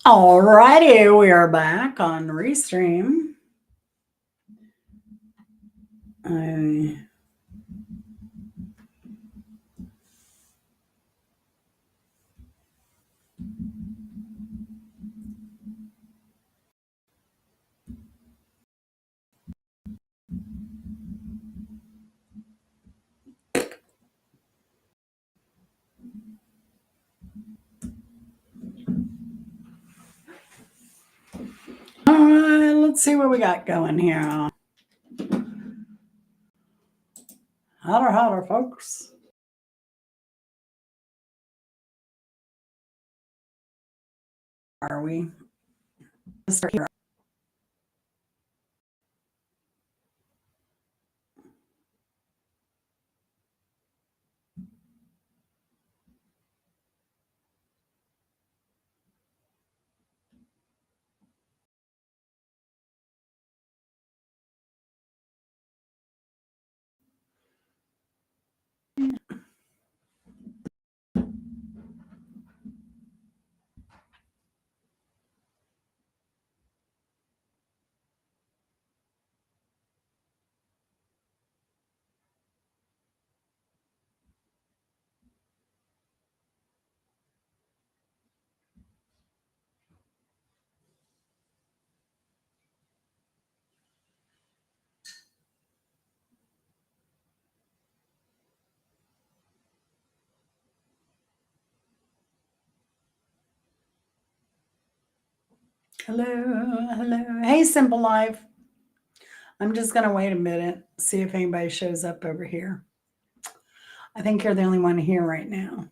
Alrighty, we are back on Restream. I All right, let's see what we got going here. Holler, holler, folks. Are we? Let's start here. Hello, hello. Hey, Simple Life. I'm just going to wait a minute, see if anybody shows up over here. I think you're the only one here right now.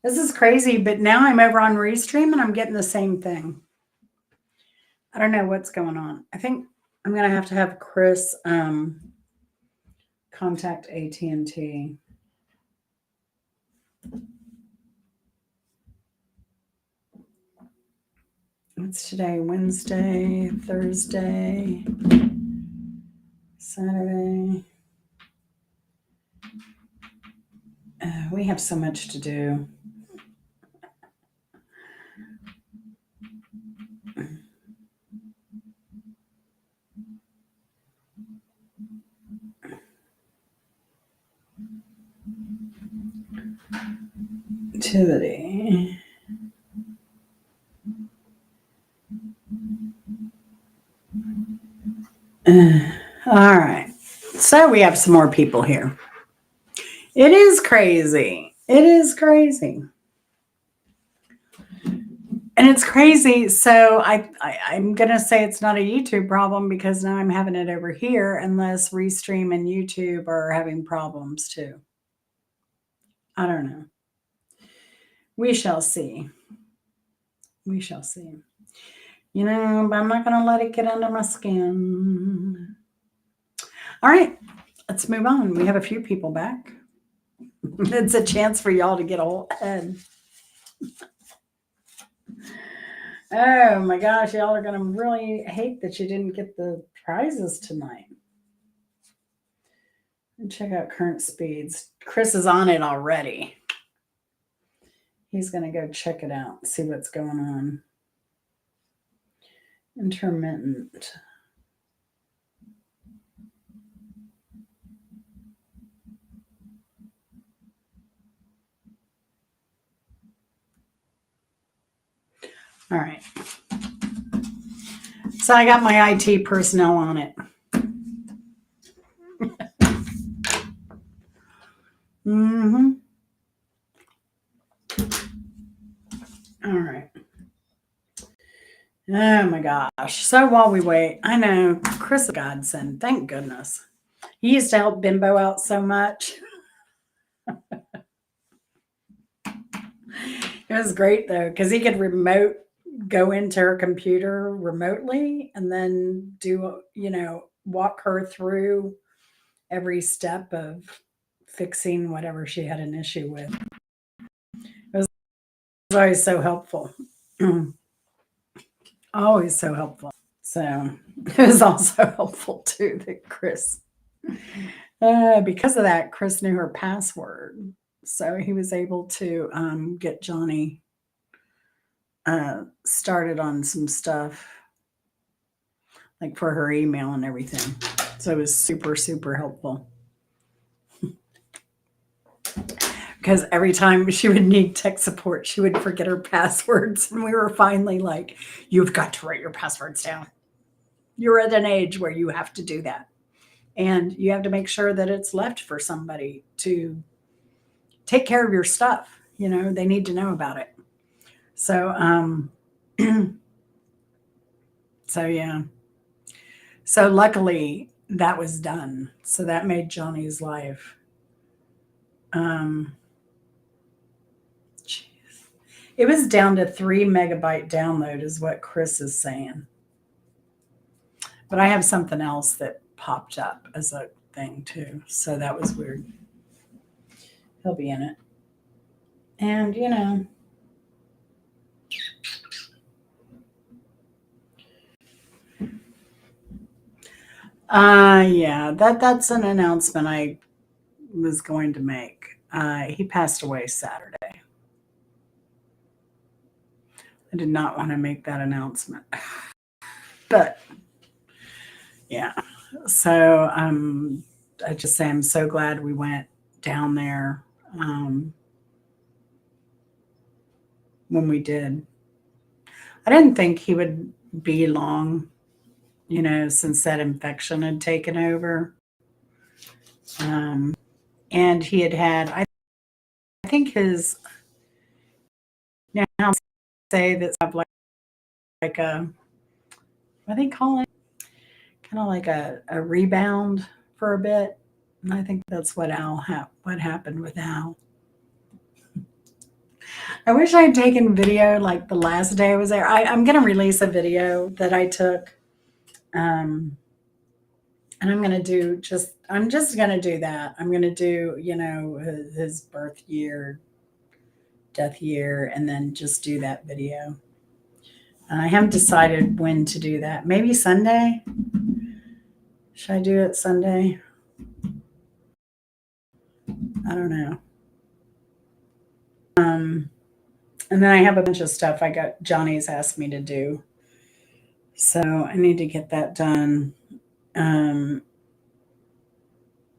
This is crazy, but now I'm over on Restream and I'm getting the same thing. I don't know what's going on. I think I'm going to have Chris contact AT&T. What's today? Wednesday, Thursday, Saturday. We have so much to do. Activity. All right. So we have some more people here. It is crazy. It is crazy. And it's crazy. So I'm going to say it's not a YouTube problem because now I'm having it over here, unless Restream and YouTube are having problems too. I don't know. We shall see. We shall see. You know, but I'm not going to let it get under my skin. All right, let's move on. We have a few people back. It's a chance for y'all to get ahead. Oh my gosh, y'all are going to really hate that you didn't get the prizes tonight. And check out current speeds. Chris is on it already. He's going to go check it out, see what's going on. Intermittent. All right. So I got my IT personnel on it. Mm-hmm. All right. Oh my gosh. So while we wait, I know Chris is godsend. Thank goodness. He used to help Bimbo out so much. It was great though, because he could go into her computer remotely and then walk her through every step of fixing whatever she had an issue with. It was always so helpful. Always so helpful. So it was also helpful too that Chris, because of that, Chris knew her password. So he was able to get Johnny started on some stuff like for her email and everything. So it was super, super helpful because every time she would need tech support, she would forget her passwords. And we were finally like, you've got to write your passwords down. You're at an age where you have to do that. And you have to make sure that it's left for somebody to take care of your stuff. You know, they need to know about it. So, so yeah. So luckily that was done. So that made Johnny's life. Um, geez. It was down to 3 megabyte download, is what Chris is saying. But I have something else that popped up as a thing too. So that was weird. He'll be in it. And, you know, yeah, that's an announcement I was going to make. He passed away Saturday. I did not want to make that announcement, but yeah. So I just say I'm so glad we went down there when we did. I didn't think he would be long, you know, since that infection had taken over. Um, and he had I think his now say that have like a what do they call it? Kind of like a rebound for a bit. And I think that's what happened with Al. I wish I had taken video like the last day I was there. I'm going to release a video that I took. Um, and I'm just going to do that. I'm going to do, you know, his birth year, death year, and then just do that video. I haven't decided when to do that. Maybe Sunday. Should I do it Sunday? I don't know. And then I have a bunch of stuff I got Johnny's asked me to do. So I need to get that done. Um,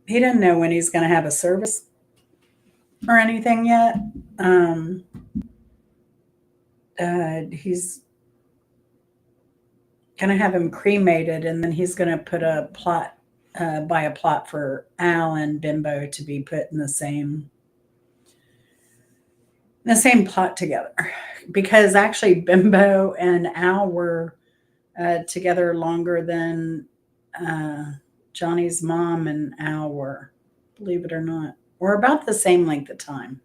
he doesn't know when he's going to have a service or anything yet. Um, he's going to have him cremated, and then he's going to put a plot, buy a plot for Al and Bimbo to be put in the same plot together, because actually Bimbo and Al were together longer than Johnny's mom and Al were, believe it or not. We're about the same length of time.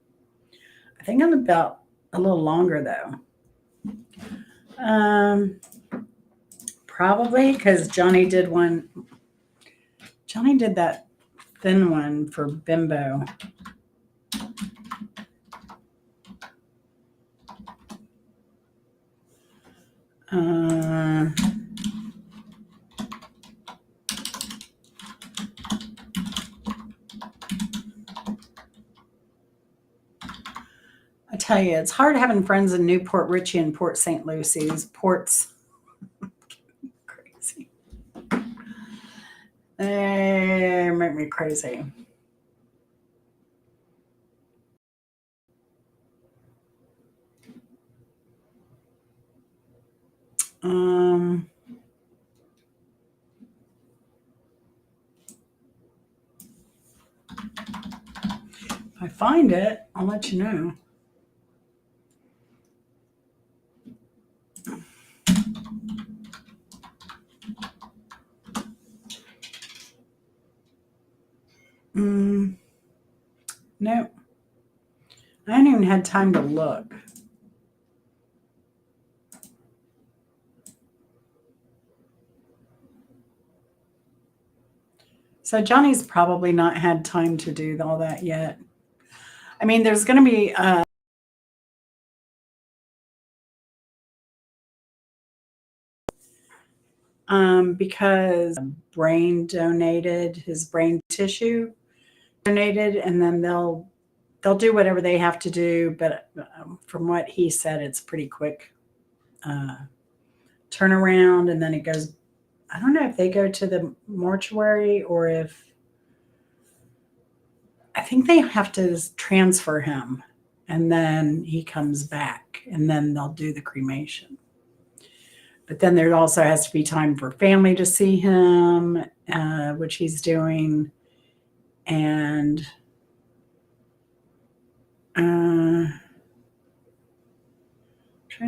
I think I'm about a little longer though. Probably because Johnny did one. Johnny did that thin one for Bimbo. I tell you, it's hard having friends in Newport Richey and Port St. Lucie. Ports crazy. They make me crazy. If I find it, I'll let you know. No, I haven't even had time to look. So Johnny's probably not had time to do all that yet. I mean, there's going to be because his brain tissue donated, and then they'll do whatever they have to do. But from what he said, it's pretty quick. uh, turnaround, and then it goes. I don't know if they go to the mortuary or if I think they have to transfer him, and then he comes back, and then they'll do the cremation. But then there also has to be time for family to see him, which he's doing, and trying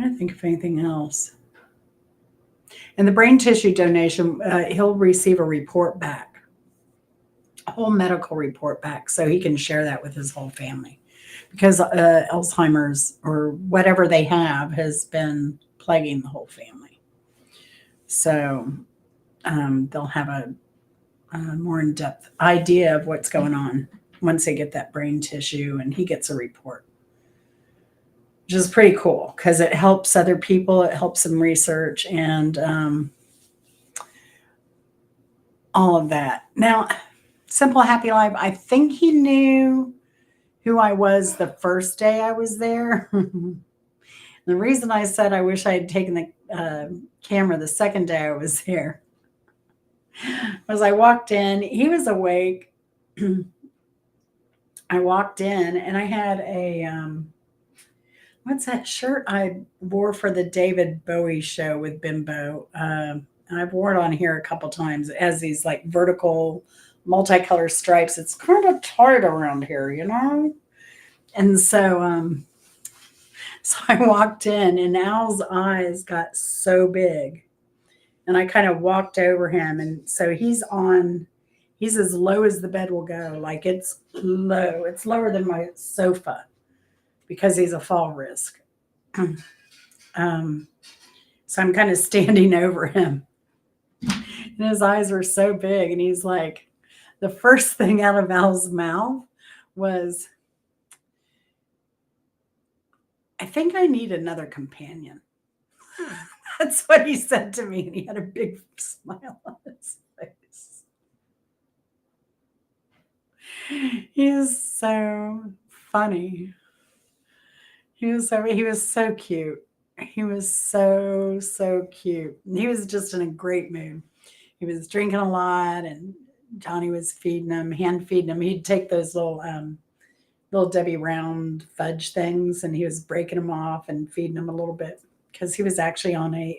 to think of anything else. And the brain tissue donation, he'll receive a report back, a whole medical report back, so he can share that with his whole family. Because Alzheimer's or whatever they have has been plaguing the whole family. So they'll have a more in depth idea of what's going on once they get that brain tissue and he gets a report, which is pretty cool because it helps other people, it helps them research and all of that. Now, Simple Happy Life, I think he knew who I was the first day I was there. The reason I said I wish I had taken the camera the second day I was there was I walked in, he was awake. I walked in and I had a what's that shirt I wore for the David Bowie show with Bimbo? I've worn it on here a couple times. It has these like vertical multicolored stripes. It's kind of tight around here, you know? And so I walked in and Al's eyes got so big. And I kind of walked over him. And so he's as low as the bed will go. Like it's low. It's lower than my sofa because he's a fall risk. So I'm kind of standing over him. And his eyes were so big. And he's like, the first thing out of Al's mouth was, I think I need another companion. That's what he said to me. And he had a big smile on his face. He is so funny. He was so cute. He was so cute. He was just in a great mood. He was drinking a lot, and Johnny was feeding him, hand feeding him. He'd take those little Debbie Round fudge things, and he was breaking them off and feeding them a little bit because he was actually on a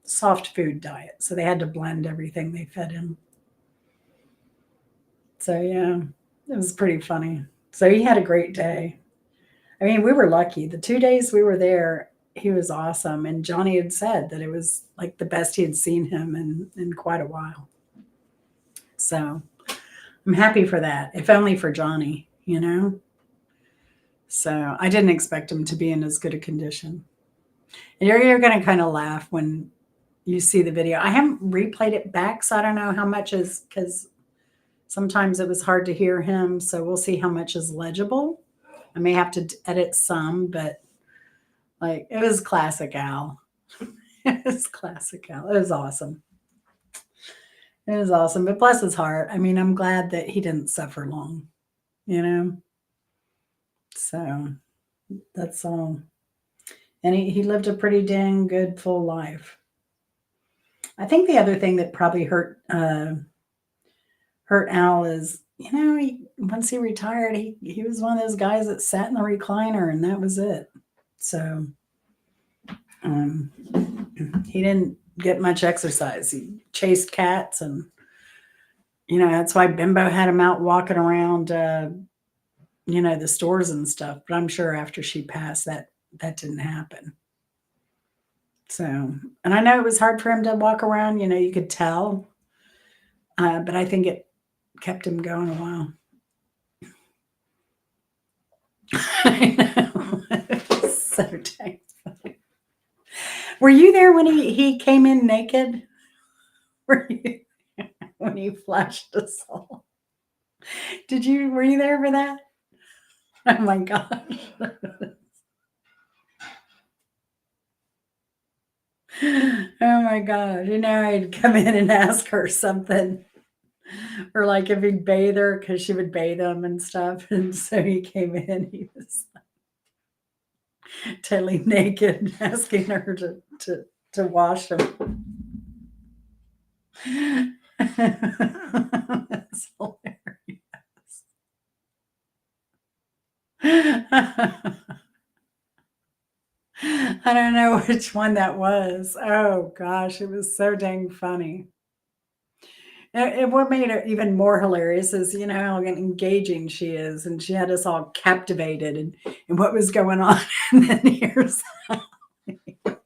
soft food diet. So they had to blend everything they fed him. So yeah, it was pretty funny. So he had a great day. I mean, we were lucky. The 2 days we were there, he was awesome. And Johnny had said that it was like the best he had seen him in quite a while. So I'm happy for that, if only for Johnny, you know? So I didn't expect him to be in as good a condition. And you're going to kind of laugh when you see the video. I haven't replayed it back, so I don't know how much is, because sometimes it was hard to hear him. So we'll see how much is legible. I may have to edit some, but like it was classic Al. It was classic Al. It was awesome. It was awesome. But bless his heart. I mean, I'm glad that he didn't suffer long, you know? So that's all. And he lived a pretty dang good full life. I think the other thing that probably hurt Al is, once he retired, he was one of those guys that sat in the recliner and that was it. So he didn't get much exercise. He chased cats, and that's why Bimbo had him out walking around the stores and stuff. But I'm sure after she passed, that didn't happen. So, and I know it was hard for him to walk around, you could tell, but I think it kept him going a while. I know. It was so dang funny. Were you there when he came in naked? Were you when he flashed us all? Were you there for that? Oh my gosh. Oh my gosh. I'd come in and ask her something. Or like if he'd bathe her, because she would bathe him and stuff. And so he came in, he was totally naked, asking her to wash them. That's hilarious. I don't know which one that was. Oh gosh, it was so dang funny. And what made it even more hilarious is, how engaging she is, and she had us all captivated and what was going on. And then here's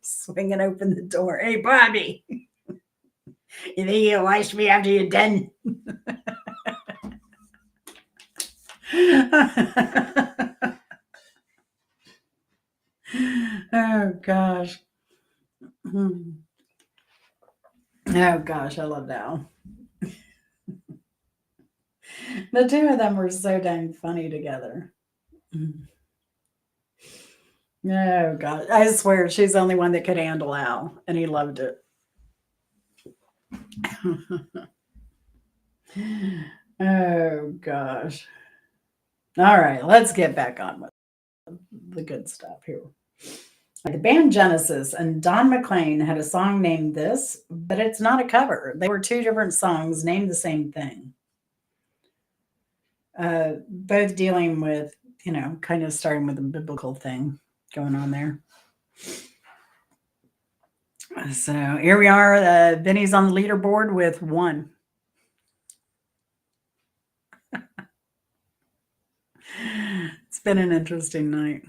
swinging open the door. Hey, Bobby, you think you'll wash me after you're done? Oh gosh. Hmm. Oh gosh, I love that one. The two of them were so dang funny together. Mm. Oh god, I swear she's the only one that could handle Al, and he loved it. Oh gosh. All right, let's get back on with the good stuff here. The band Genesis and Don McLean had a song named This, but it's not a cover. They were two different songs named the same thing. Both dealing with, kind of starting with a biblical thing going on there. So here we are. Vinny's on the leaderboard with 1. It's been an interesting night.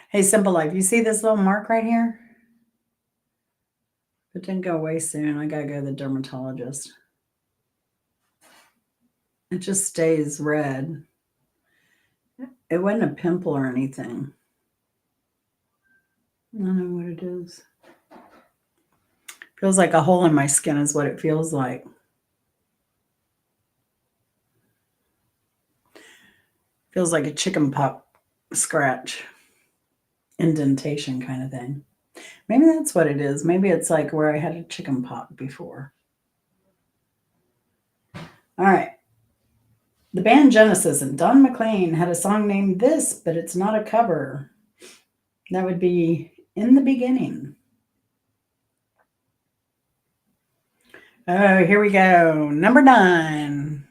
Hey, Simple Life, you see this little mark right here? It didn't go away soon. I gotta go to the dermatologist. It just stays red. It wasn't a pimple or anything. I don't know what it is. Feels like a hole in my skin is what it feels like. Feels like a chicken pox scratch, indentation kind of thing. Maybe that's what it is. Maybe it's like where I had a chicken pox before. All right. The band Genesis and Don McLean had a song named This, but it's not a cover. That would be In the Beginning. Oh, here we go. Number 9.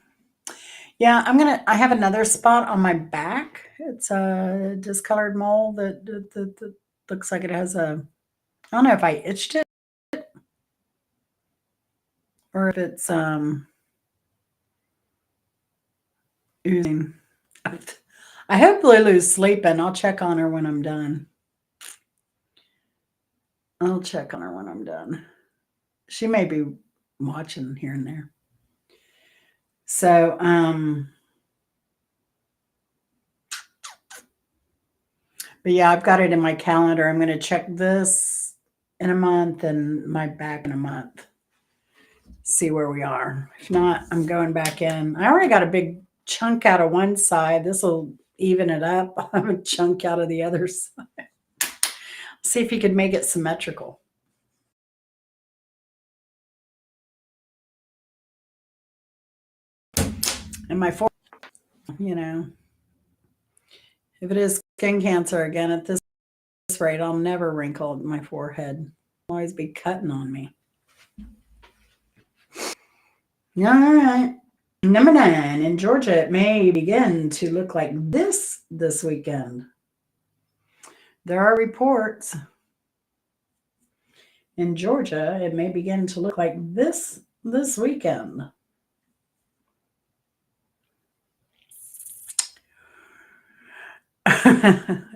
Yeah, I have another spot on my back. It's a discolored mole that looks like it has I don't know if I itched it or if it's oozing. I hope Lulu's sleeping. I'll check on her when I'm done. I'll check on her when I'm done. She may be watching here and there. So, but yeah, I've got it in my calendar. I'm going to check this in a month and my back in a month. See where we are. If not, I'm going back in. I already got a big chunk out of one side. This will even it up. I'll have a chunk out of the other side. See if you could make it symmetrical. And my forehead, if it is skin cancer again at this rate, I'll never wrinkle my forehead. It'll always be cutting on me. All right. Number 9, in Georgia, it may begin to look like this weekend. There are reports in Georgia, it may begin to look like this weekend.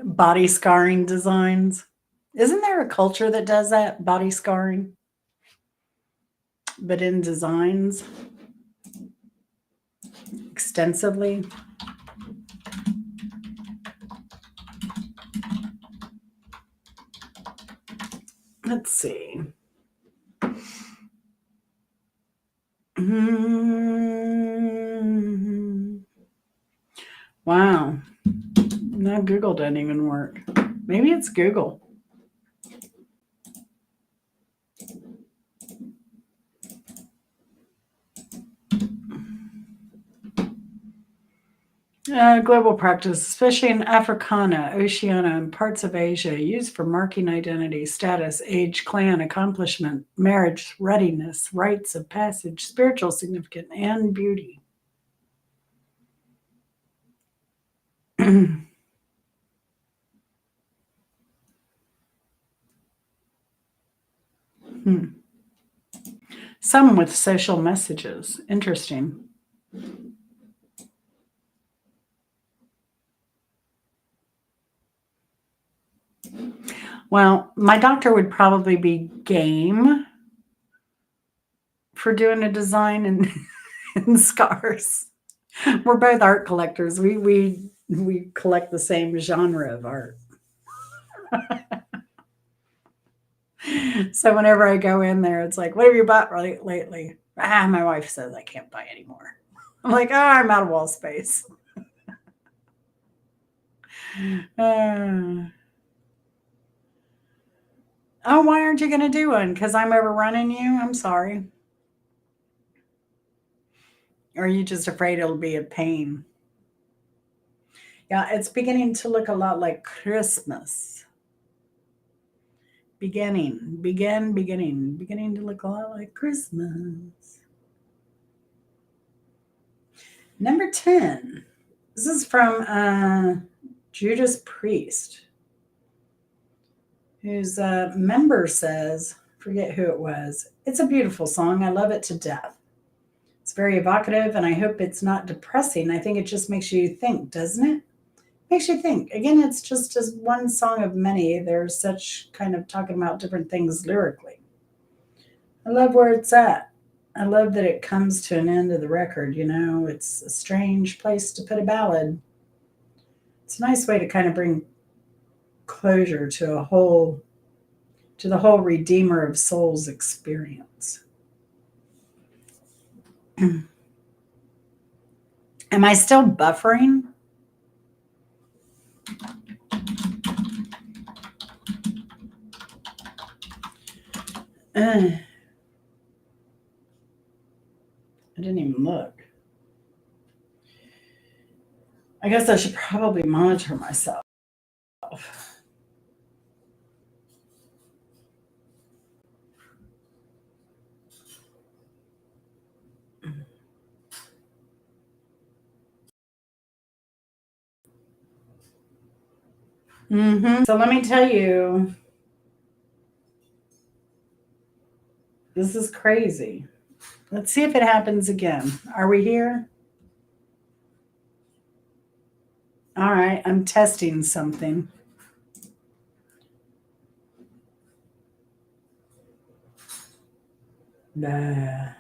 Body scarring designs. Isn't there a culture that does that? Body scarring? But in designs extensively. Let's see. Wow. No, Google doesn't even work. Maybe it's Google. Global practice, especially in Africana, Oceania, and parts of Asia, used for marking identity, status, age, clan, accomplishment, marriage, readiness, rites of passage, spiritual significance, and beauty. Hmm. Some with social messages. Interesting. Well, my doctor would probably be game for doing a design and, and scars. We're both art collectors. We collect the same genre of art. So whenever I go in there, it's like, what have you bought lately? Ah, my wife says I can't buy anymore. I'm like, I'm out of wall space. Uh, oh, why aren't you going to do one? Because I'm overrunning you? I'm sorry. Or are you just afraid it'll be a pain? Yeah, it's beginning to look a lot like Christmas. Beginning to look a lot like Christmas. Number 10. This is from Judas Priest, whose member says, forget who it was, it's a beautiful song. I love it to death. It's very evocative, and I hope it's not depressing. I think it just makes you think, doesn't it? Makes you think. Again, it's just as one song of many. There's such kind of talking about different things lyrically. I love where it's at. I love that it comes to an end of the record. It's a strange place to put a ballad. It's a nice way to kind of bring closure to the whole Redeemer of Souls experience. Am I still buffering? I didn't even look. I guess I should probably monitor myself. So let me tell you, this is crazy. Let's see if it happens again. Are we here? All right, I'm testing something. Blah.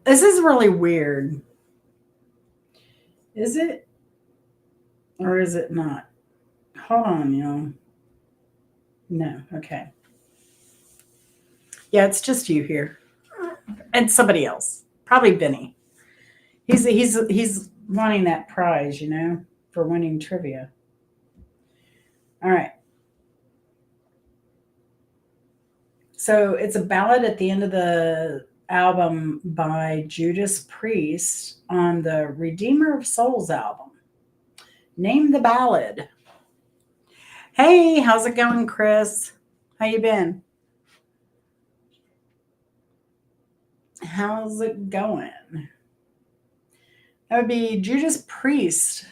This is really weird. Is it? Or is it not? Hold on, No, okay. Yeah, it's just you here. And somebody else. Probably Benny. He's wanting that prize, for winning trivia. All right. So it's a ballad at the end of the album by Judas Priest on the Redeemer of Souls album. Name the ballad. Hey, how's it going, Chris? How you been? How's it going? That would be Judas Priest.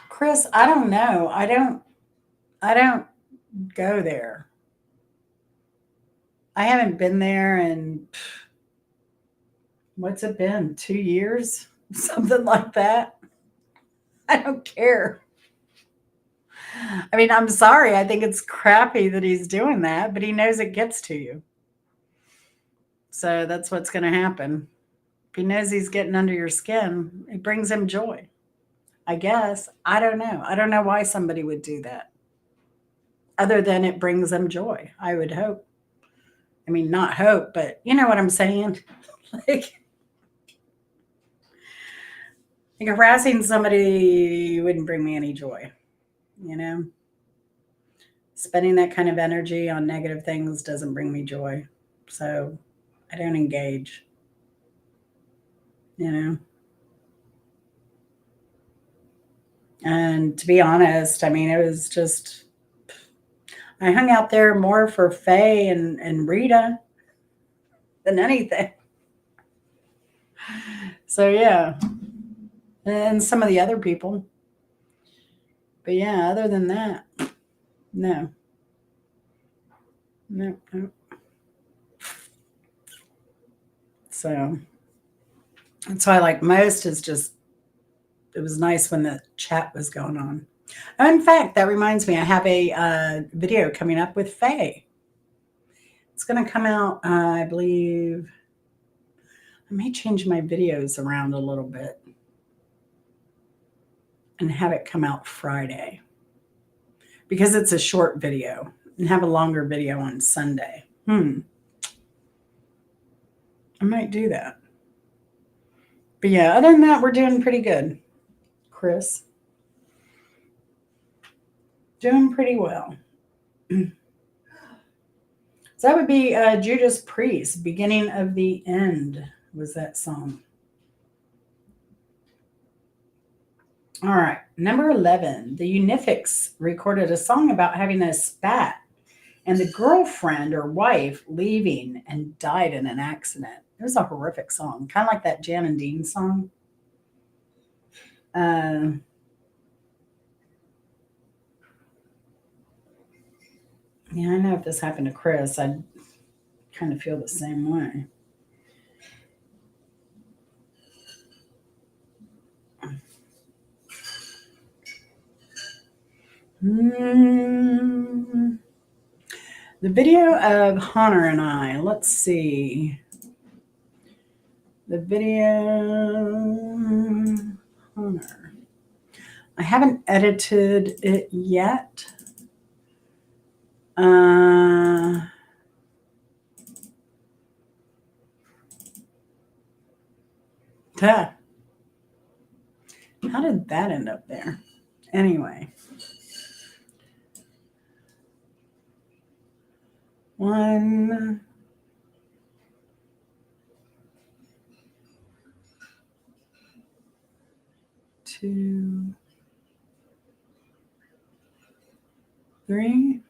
Chris, I don't know. I don't go there. I haven't been there in what's it been? 2 years? Something like that. I don't care. I mean, I'm sorry. I think it's crappy that he's doing that, but he knows it gets to you. So that's what's going to happen. If he knows he's getting under your skin, it brings him joy. I guess. I don't know. I don't know why somebody would do that. Other than it brings them joy, I would hope. I mean, not hope, but you know what I'm saying? like, like harassing somebody wouldn't bring me any joy. you know? Spending that kind of energy on negative things doesn't bring me joy. So I don't engage, you know? And to be honest, I mean, it was just, I hung out there more for Faye and Rita than anything. So yeah, and some of the other people. But yeah, other than that, no, no, no. So that's why I like most is just, it was nice when the chat was going on. Oh, in fact, that reminds me, I have a video coming up with Faye. It's going to come out, I believe. I may change my videos around a little bit and have it come out Friday because it's a short video and have a longer video on Sunday. I might do that. But yeah, other than that, we're doing pretty good, Chris. Doing pretty well. So that would be Judas Priest, Beginning of the End was that song. All right, number 11. The Unifics recorded a song about having a spat and the girlfriend or wife leaving and died in an accident. It was a horrific song, kind of like that Jan and Dean song. Yeah, I know if this happened to Chris, I'd kind of feel the same way. The video of Hunter and I, let's see. The video, Hunter. I haven't edited it yet. How did that end up there? Anyway. 1, 2, 3.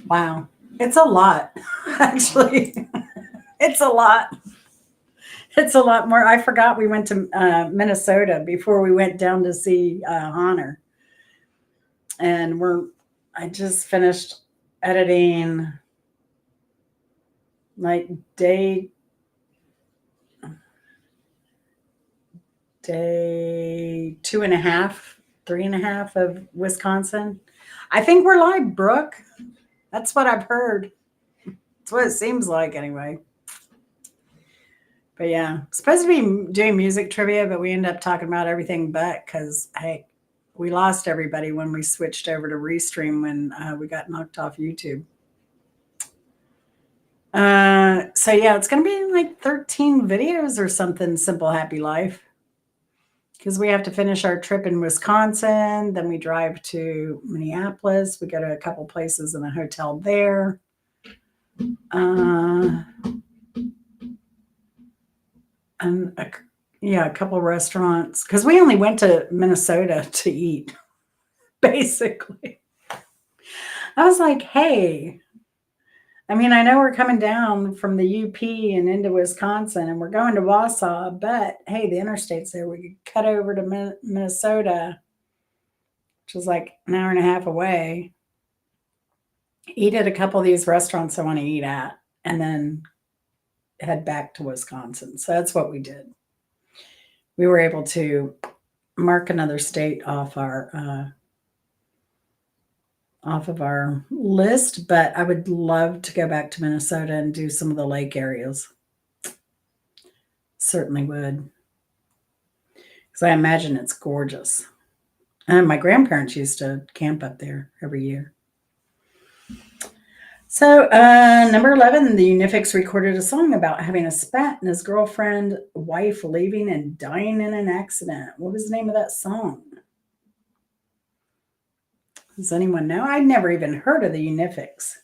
Wow. It's a lot, actually. It's a lot. It's a lot more. I forgot we went to Minnesota before we went down to see Honor. And I just finished editing like day 2.5, 3.5 of Wisconsin. I think we're live, Brooke. That's what I've heard. That's what it seems like anyway. But yeah, supposed to be doing music trivia, but we end up talking about everything but because, hey, we lost everybody when we switched over to Restream when we got knocked off YouTube. So yeah, it's going to be like 13 videos or something, Simple Happy Life. Because we have to finish our trip in Wisconsin. Then we drive to Minneapolis. We go to a couple places in a hotel there. And a couple restaurants. Because we only went to Minnesota to eat, basically. I was like, hey, I mean, I know we're coming down from the UP and into Wisconsin and we're going to Wausau, but hey, the interstate's there. We could cut over to Minnesota, which is like an hour and a half away, eat at a couple of these restaurants I want to eat at, and then head back to Wisconsin. So that's what we did. we were able to mark another state off of our list, but I would love to go back to Minnesota and do some of the lake areas. Certainly would. Because I imagine it's gorgeous. And my grandparents used to camp up there every year. So, number 11, the Unifics recorded a song about having a spat and his girlfriend, wife leaving and dying in an accident. What was the name of that song? Does anyone know? I'd never even heard of the Unifics.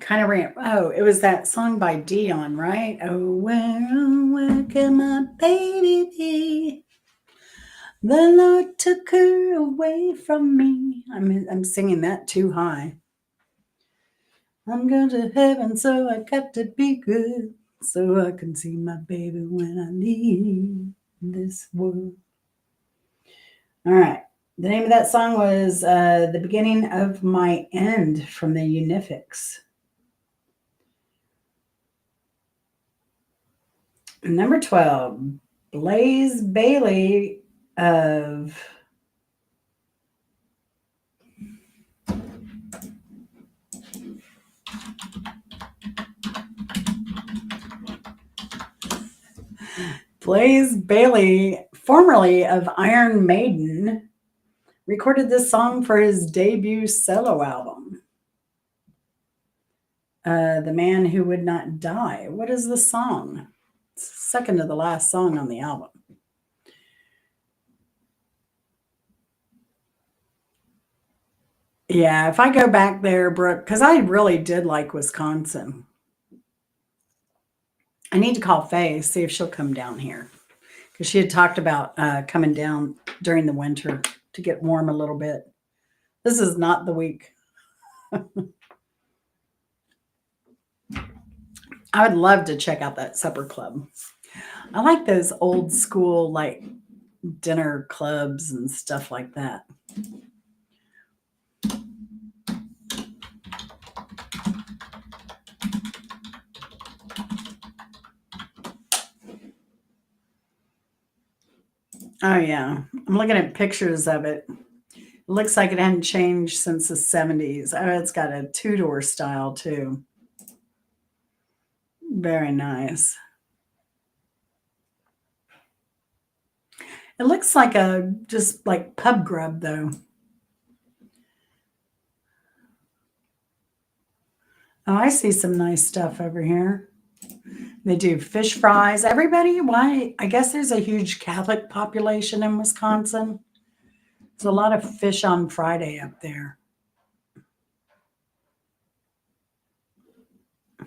Kind of ran. Oh, it was that song by Dion, right? Oh, where can my baby be? The Lord took her away from me. I'm singing that too high. I'm going to heaven, so I got to be good, so I can see my baby when I leave this world. All right. The name of that song was The Beginning of My End from the Unifics. Number 12, Blaze Bailey of Blaze Bailey, formerly of Iron Maiden, recorded this song for his debut solo album, The Man Who Would Not Die. What is the song? It's second to the last song on the album. Yeah, if I go back there, Brooke, because I really did like Wisconsin. I need to call Faye, see if she'll come down here. Because she had talked about coming down during the winter to get warm a little bit. This is not the week. I would love to check out that supper club. I like those old school, like dinner clubs and stuff like that. Oh, yeah. I'm looking at pictures of it. It looks like it hadn't changed since the 70s. Oh, it's got a two-door style, too. Very nice. It looks like just like pub grub, though. Oh, I see some nice stuff over here. They do fish fries. Everybody, why? I guess there's a huge Catholic population in Wisconsin. There's a lot of fish on Friday up there.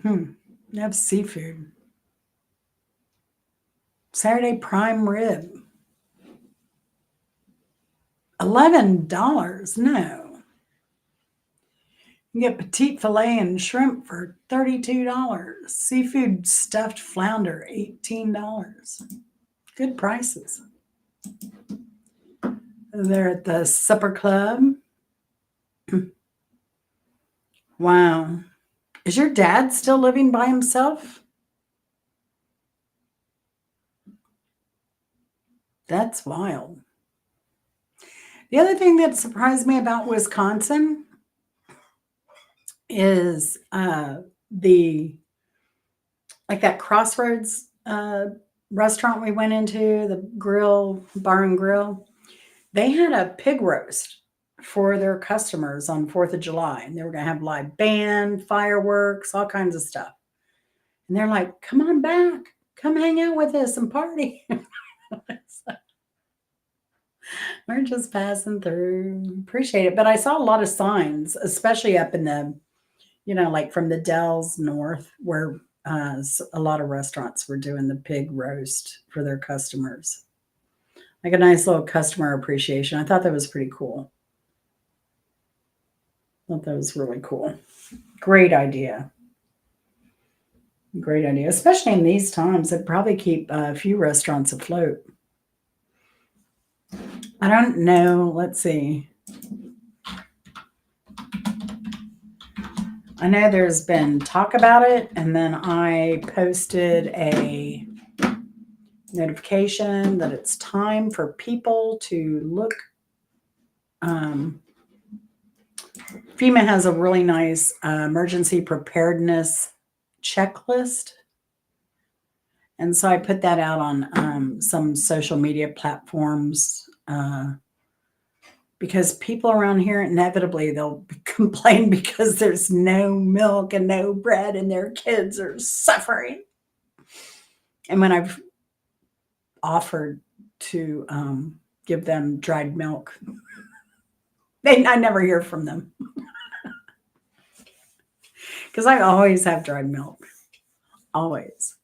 They have seafood. Saturday prime rib. $11. No. You get petite filet and shrimp for $32. Seafood stuffed flounder, $18. Good prices. They're at the supper club. Wow. Is your dad still living by himself? That's wild. The other thing that surprised me about Wisconsin is the like that Crossroads restaurant we went into, the bar and grill. They had a pig roast for their customers on 4th of July, and they were going to have live band, fireworks, all kinds of stuff. And they're like, "Come on back, come hang out with us and party." We're just passing through. Appreciate it. But I saw a lot of signs, especially up in the, like from the Dells north, where a lot of restaurants were doing the pig roast for their customers. Like a nice little customer appreciation. I thought that was pretty cool. I thought that was really cool. Great idea. Great idea. Especially in these times, it'd probably keep a few restaurants afloat. I don't know. Let's see. I know there's been talk about it, and then I posted a notification that it's time for people to look. Um, FEMA has a really nice emergency preparedness checklist. And so I put that out on some social media platforms because people around here inevitably they'll complain because there's no milk and no bread and their kids are suffering. And when I've offered to give them dried milk, I never hear from them because I always have dried milk, always.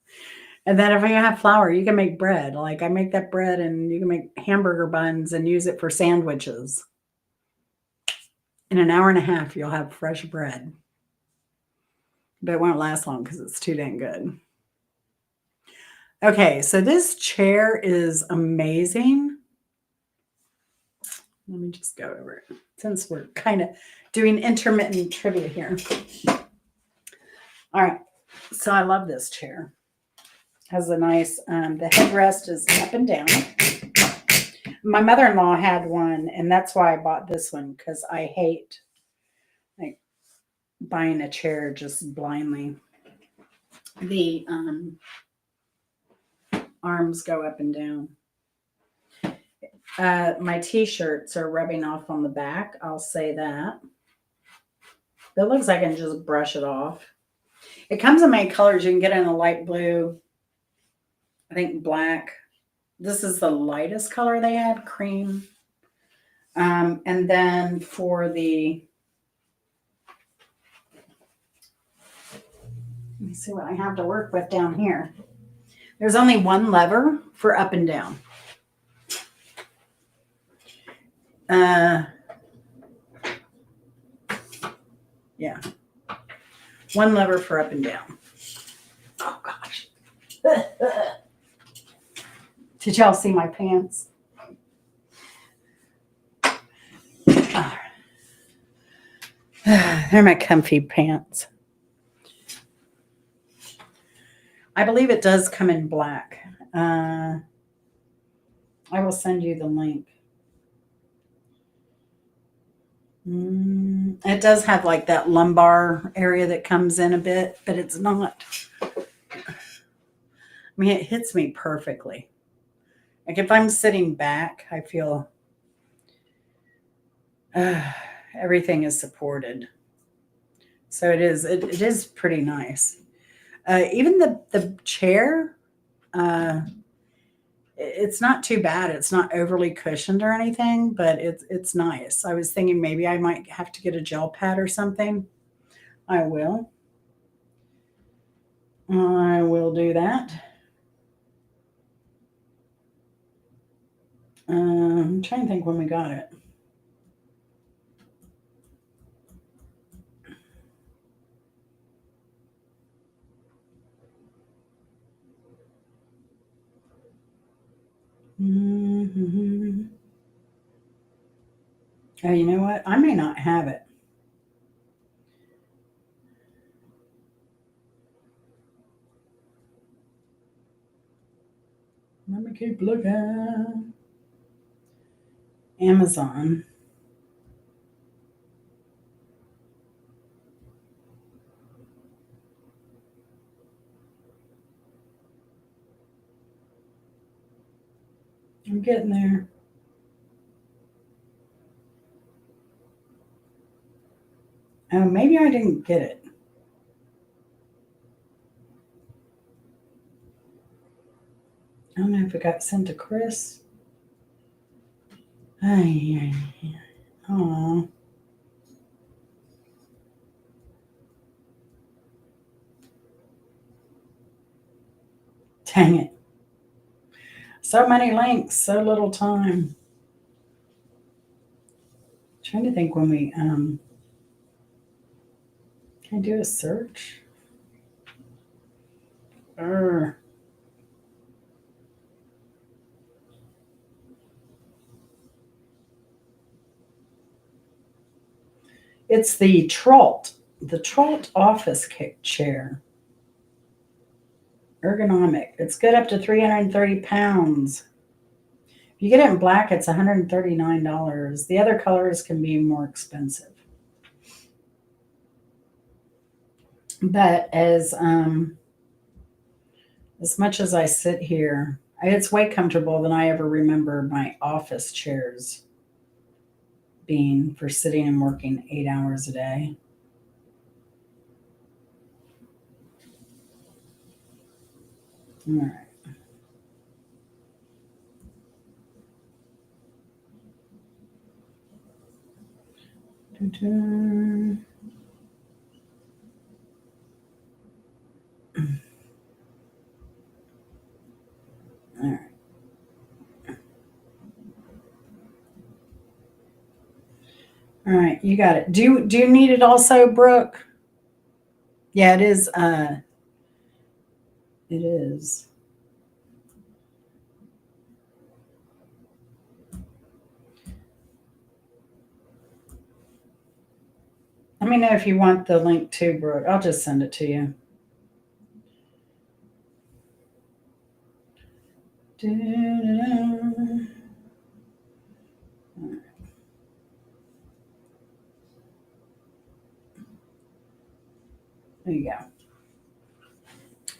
And then if you have flour, you can make bread. Like I make that bread and you can make hamburger buns and use it for sandwiches. In an hour and a half, you'll have fresh bread. But it won't last long because it's too dang good. Okay, so this chair is amazing. Let me just go over it since we're kind of doing intermittent trivia here. All right, so I love this chair. Has a nice, the headrest is up and down. My mother-in-law had one, and that's why I bought this one because I hate like buying a chair just blindly. The arms go up and down. My t-shirts are rubbing off on the back. I'll say that. It looks like I can just brush it off. It comes in many colors. You can get it in a light blue, I think black. This is the lightest color they had, cream. And then for the, let me see what I have to work with down here. There's only one lever for up and down. Yeah. One lever for up and down. Oh, gosh. Did y'all see my pants? They're my comfy pants. I believe it does come in black. I will send you the link. It does have like that lumbar area that comes in a bit, but it's not. I mean, it hits me perfectly. Like if I'm sitting back, I feel everything is supported. So it is pretty nice. Even the chair, it's not too bad. It's not overly cushioned or anything, but it's nice. I was thinking maybe I might have to get a gel pad or something. I will. I will do that. I'm trying to think when we got it. Mm-hmm. Oh, you know what? I may not have it. Let me keep looking. Amazon. I'm getting there. Oh, maybe I didn't get it. I don't know if it got sent to Chris. Oh. Dang it. So many links, so little time. Trying to think when we can I do a search? It's the Tralt. The Trot office chair. Ergonomic. It's good up to 330 pounds. If you get it in black, it's $139. The other colors can be more expensive. But as much as I sit here, it's way comfortable than I ever remember my office chairs being for sitting and working 8 hours a day. All right. Doo-doo. All right. All right, you got it. Do you need it also, Brooke? Yeah, it is. It is. Let me know if you want the link too, Brooke. I'll just send it to you. Doo-doo-doo. There you go.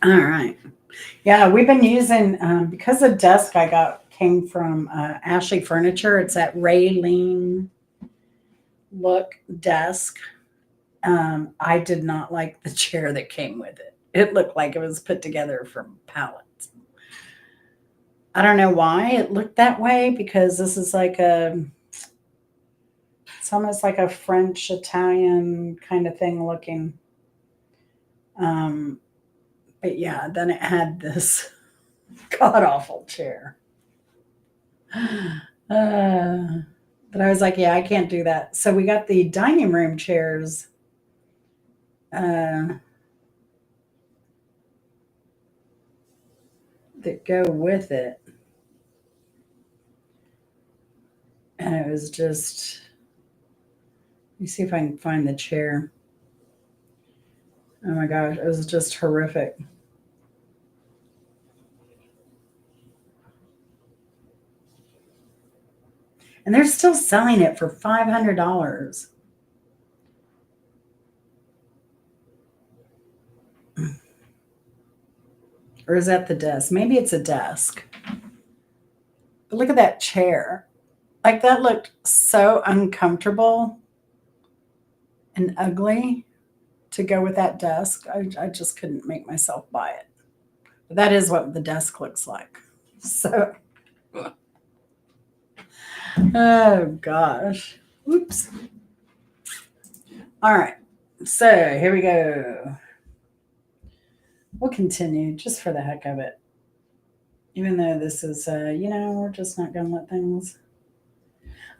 All right. Yeah, we've been using because the desk I got came from Ashley Furniture. It's that Raylene look desk. I did not like the chair that came with it. It looked like it was put together from pallets. I don't know why it looked that way because this is like it's almost like a French Italian kind of thing looking. Um, but yeah, then it had this god awful chair. But I was like, yeah, I can't do that. So we got the dining room chairs uh, that go with it. And it was just, let me see if I can find the chair. Oh my gosh, it was just horrific. And they're still selling it for $500. Or is that the desk? Maybe it's a desk. But look at that chair. Like that looked so uncomfortable and ugly to go with that desk. I just couldn't make myself buy it. But that is what the desk looks like. So, oh gosh. Oops. All right. So here we go. We'll continue just for the heck of it. Even though this is, we're just not going to let things.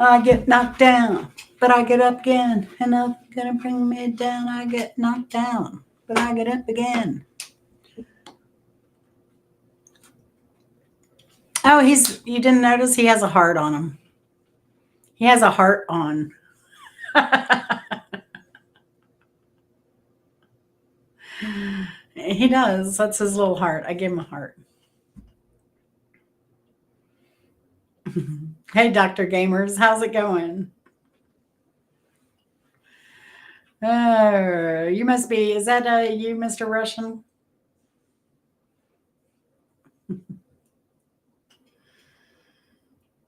I get knocked down, but I get up again. And nothing's going to bring me down. I get knocked down, but I get up again. Oh, you didn't notice he has a heart on him. He has a heart on. He does. That's his little heart. I gave him a heart. Hey, Dr. Gamers, how's it going? Oh, you must be, is that you, Mr. Russian?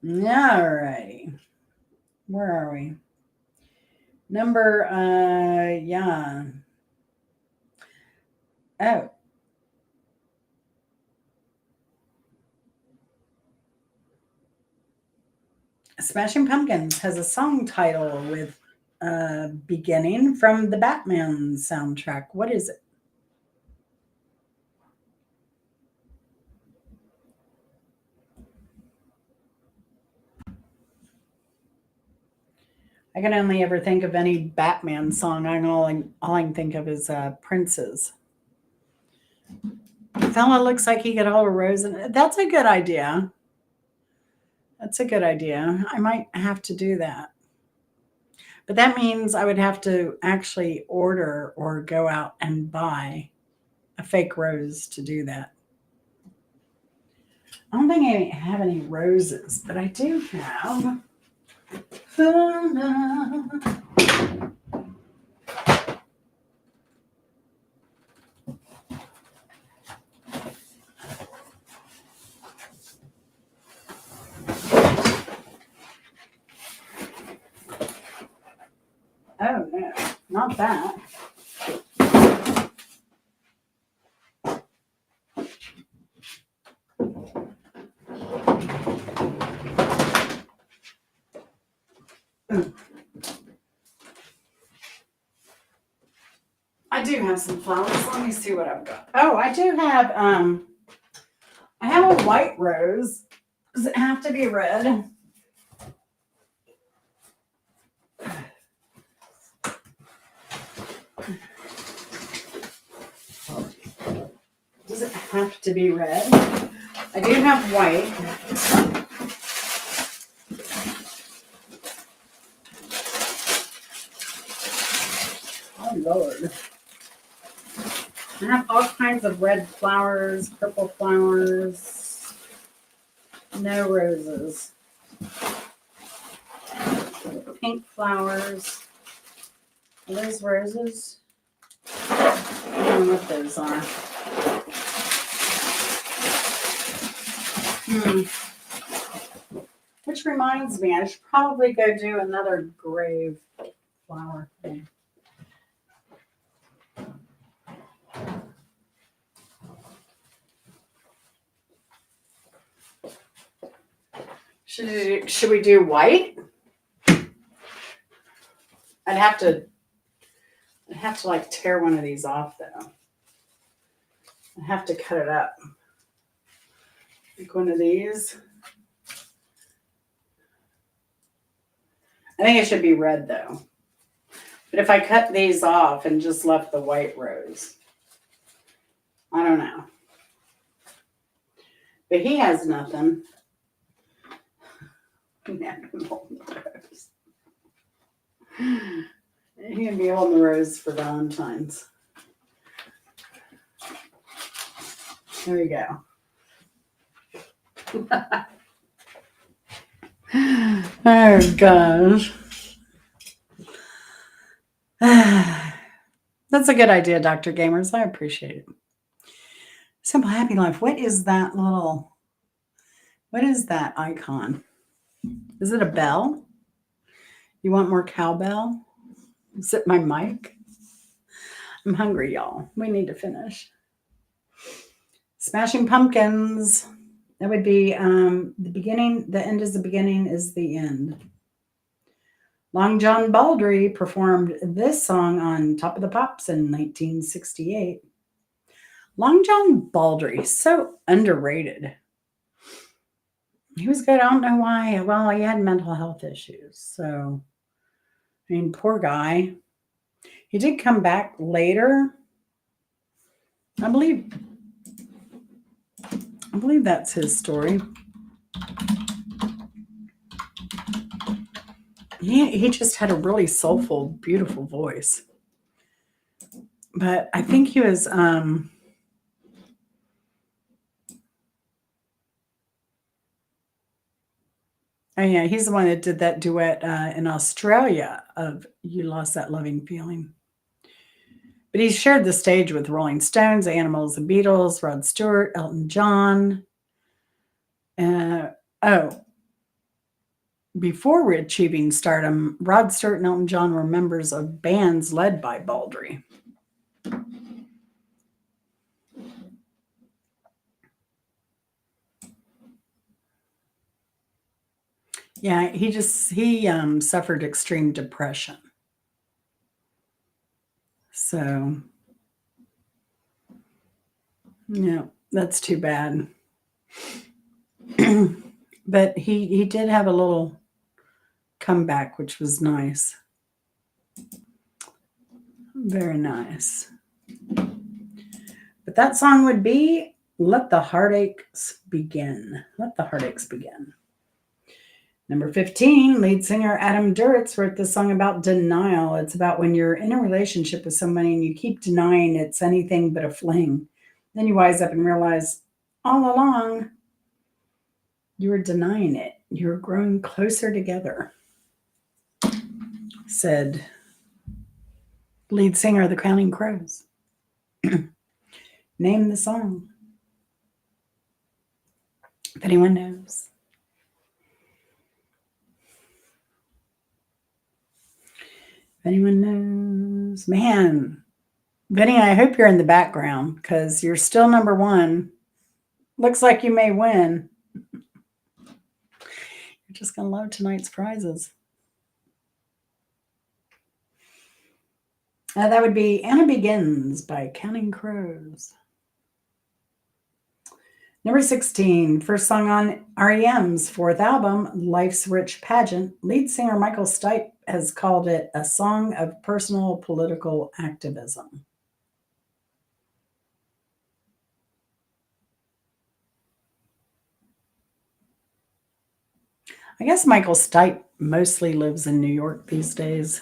All righty. Where are we? Number, yeah. Oh, Smashing Pumpkins has a song title with beginning from the Batman soundtrack. What is it? I can only ever think of any Batman song. All I can think of is Prince's. The fella looks like he could hold a rose, and that's a good idea. That's a good idea. I might have to do that. But that means I would have to actually order or go out and buy a fake rose to do that. I don't think I have any roses, but I do have. Oh no, not that. Ooh. I do have some flowers. Let me see what I've got. Oh, I do have I have a white rose. Does it have to be red? Does it have to be red? I do have white. Oh Lord. I have all kinds of red flowers, purple flowers, no roses. Pink flowers. Are those roses? I don't know what those are. Which reminds me, I should probably go do another grave flower thing. Should we do white? I'd have to like tear one of these off though. I'd have to cut it up. Like one of these. I think it should be red though. But if I cut these off and just left the white rose, I don't know. But he has nothing. He can be holding the rose for Valentine's. There we go. Oh gosh. That's a good idea, Dr. Gamers. I appreciate it. Simple Happy Life. What is that icon? Is it a bell? You want more cowbell? Is it my mic? I'm hungry, y'all. We need to finish. Smashing Pumpkins. That would be the beginning. The end is the beginning is the end. Long John Baldry performed this song on Top of the Pops in 1968. Long John Baldry, so underrated. He was good. I don't know why. Well, he had mental health issues. So, I mean, poor guy. He did come back later. I believe that's his story. He just had a really soulful, beautiful voice. But I think he was oh yeah, he's the one that did that duet in Australia of You Lost That Loving Feeling. But he shared the stage with Rolling Stones, Animals, the Beatles, Rod Stewart, Elton John. Before achieving stardom, Rod Stewart and Elton John were members of bands led by Baldry. Yeah, he suffered extreme depression. So, yeah, that's too bad. But he did have a little comeback, which was nice. Very nice. But that song would be Let the Heartaches Begin. Let the Heartaches Begin. Number 15, lead singer Adam Duritz wrote this song about denial. It's about when you're in a relationship with somebody and you keep denying it's anything but a fling. Then you wise up and realize all along you were denying it. You're growing closer together, said lead singer of the Counting Crows. Name the song. If anyone knows. If anyone knows. Man, Vinny, I hope you're in the background because you're still number one. Looks like you may win. You're just going to love tonight's prizes. That would be Anna Begins by Counting Crows. Number 16, first song on REM's fourth album, Life's Rich Pageant. Lead singer Michael Stipe has called it a song of personal political activism. I guess Michael Stipe mostly lives in New York these days.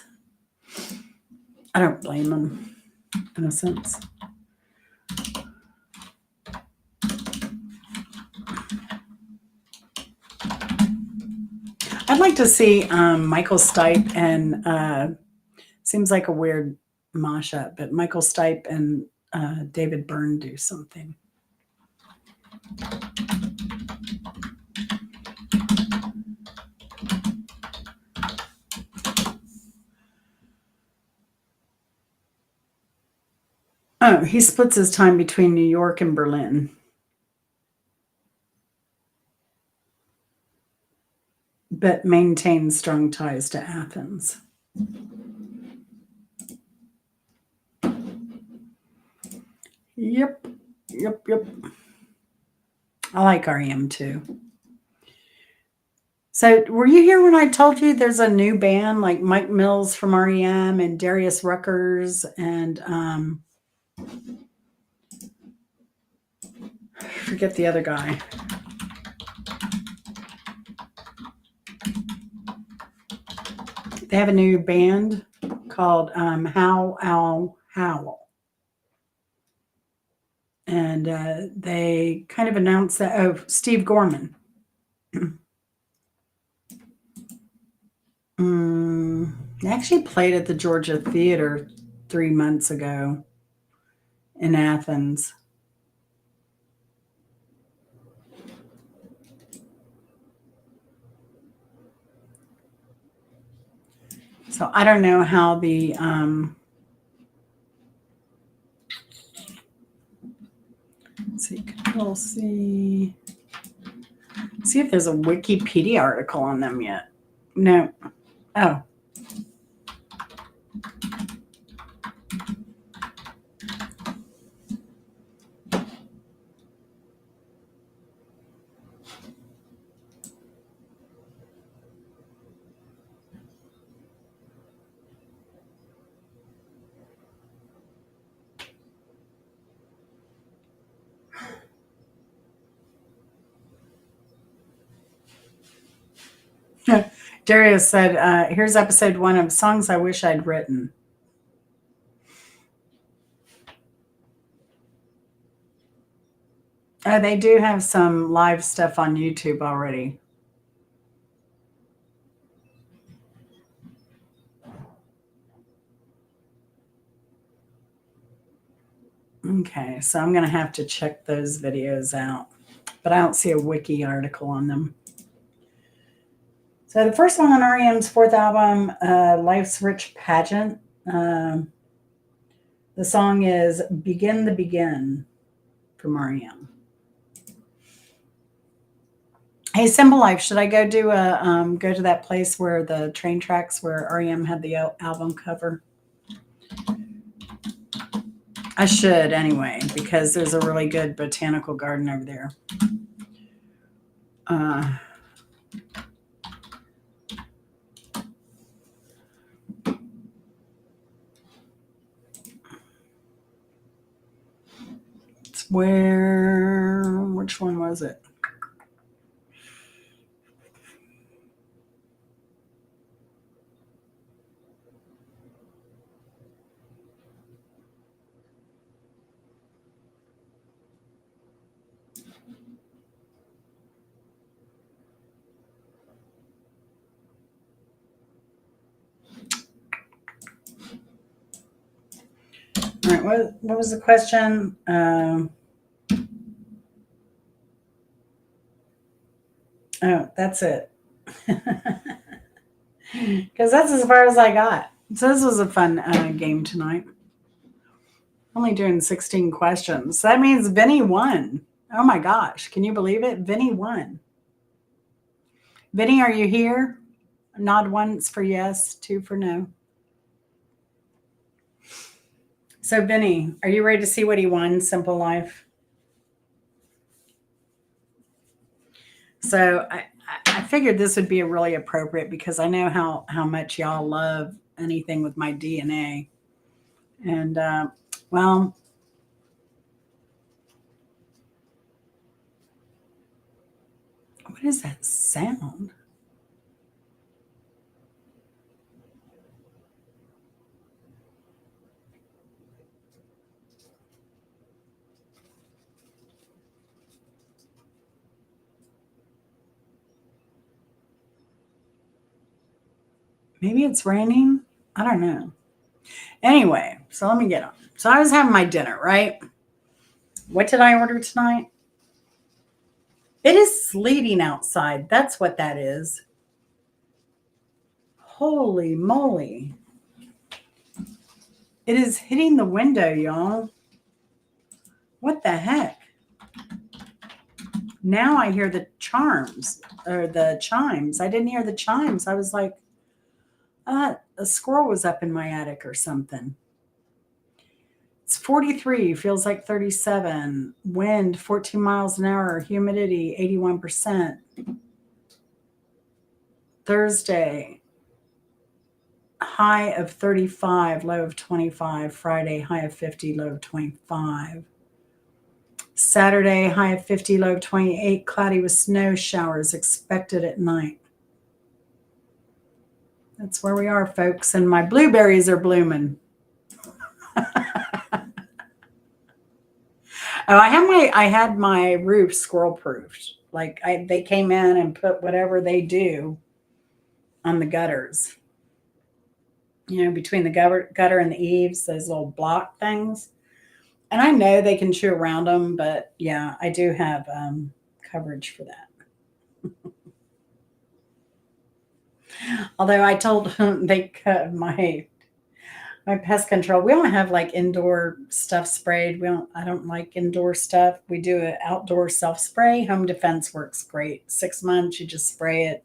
I don't blame him, in a sense. I'd like to see Michael Stipe and seems like a weird mashup, but Michael Stipe and David Byrne do something. Oh, he splits his time between New York and Berlin. But maintains strong ties to Athens. Yep. I like REM too. So, were you here when I told you there's a new band like Mike Mills from REM and Darius Ruckers and forget the other guy. They have a new band called How Owl Howl. And they kind of announced that, Steve Gorman. They actually played at the Georgia Theater 3 months ago in Athens. So I don't know how the let's see, Control C. See if there's a Wikipedia article on them yet. No. Oh. Darius said, here's episode 1 of Songs I Wish I'd Written. They do have some live stuff on YouTube already. Okay, so I'm going to have to check those videos out. But I don't see a wiki article on them. So the first one on REM's fourth album, Life's Rich Pageant. The song is Begin the Begin from REM. Hey, Simple Life, should I go do go to that place where the train tracks where REM had the album cover? I should anyway, because there's a really good botanical garden over there. It's which one was it? All right, what was the question? Oh, that's it. Because that's as far as I got. So this was a fun game tonight. Only doing 16 questions. That means Vinny won. Oh my gosh. Can you believe it? Vinny won. Vinny, are you here? Nod once for yes, two for no. So, Vinny, are you ready to see what he won? Simple Life. So, I figured this would be a really appropriate because I know how much y'all love anything with my DNA. And, well, what is that sound? Maybe it's raining. I don't know. Anyway, so let me get on. So I was having my dinner, right? What did I order tonight? It is sleeting outside. That's what that is. Holy moly. It is hitting the window, y'all. What the heck? Now I hear the charms or the chimes. I didn't hear the chimes. I was like, a squirrel was up in my attic or something. It's 43, feels like 37. Wind 14 miles an hour, humidity 81%. Thursday, high of 35, low of 25. Friday, high of 50, low of 25. Saturday, high of 50, low of 28. Cloudy with snow showers expected at night. That's where we are, folks. And my blueberries are blooming. Oh, I had my roof squirrel proofed. Like they came in and put whatever they do on the gutters. You know, between the gutter and the eaves, those little block things. And I know they can chew around them, but yeah, I do have coverage for that. Although I told them they cut my pest control. We don't have like indoor stuff sprayed. I don't like indoor stuff. We do an outdoor self spray. Home Defense works great. 6 months, you just spray it.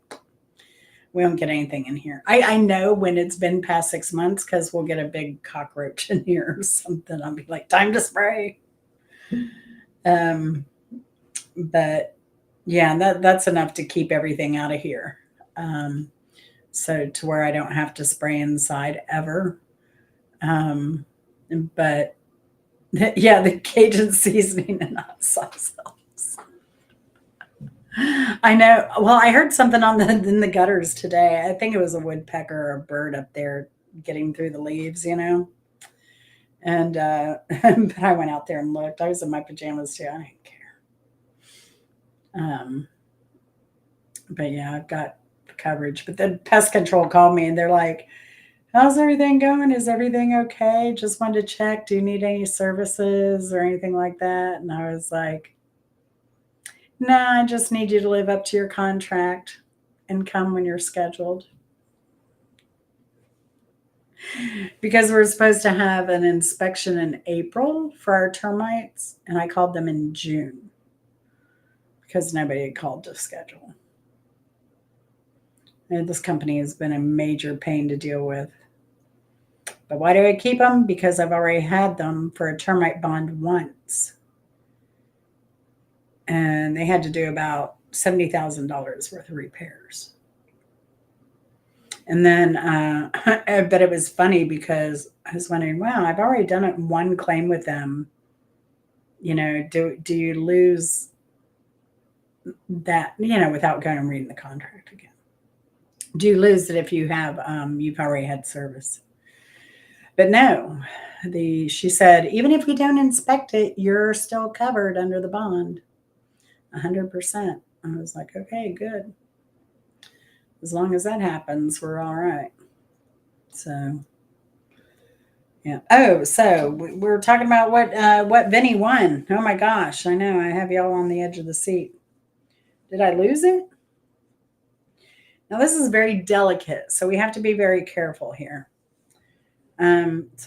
We don't get anything in here. I know when it's been past 6 months because we'll get a big cockroach in here or something. I'll be like, time to spray. Um, but yeah, that's enough to keep everything out of here. So to where I don't have to spray inside ever. Um, but yeah, the Cajun seasoning and hot sauce helps. I know. Well, I heard something on the in the gutters today. I think it was a woodpecker or a bird up there getting through the leaves, you know. And but I went out there and looked. I was in my pajamas too. I didn't care. Um, but yeah, I've got coverage. But the pest control called me and they're like, how's everything going? Is everything okay? Just wanted to check. Do you need any services or anything like that? And I was like, no, I just need you to live up to your contract and come when you're scheduled. Because we're supposed to have an inspection in April for our termites, and I called them in June because nobody had called to schedule. And this company has been a major pain to deal with. But why do I keep them? Because I've already had them for a termite bond once. And they had to do about $70,000 worth of repairs. And then, but it was funny because I was wondering, wow, I've already done it one claim with them. You know, do you lose that, you know, without going and reading the contract again? Do you lose it if you have, you've already had service? But no, she said, even if we don't inspect it, you're still covered under the bond, 100%. I was like, okay, good. As long as that happens, we're all right. So, Yeah. Oh, so we were talking about what Vinny won. Oh my gosh, I know. I have y'all on the edge of the seat. Did I lose it? Now this is very delicate, so we have to be very careful here. So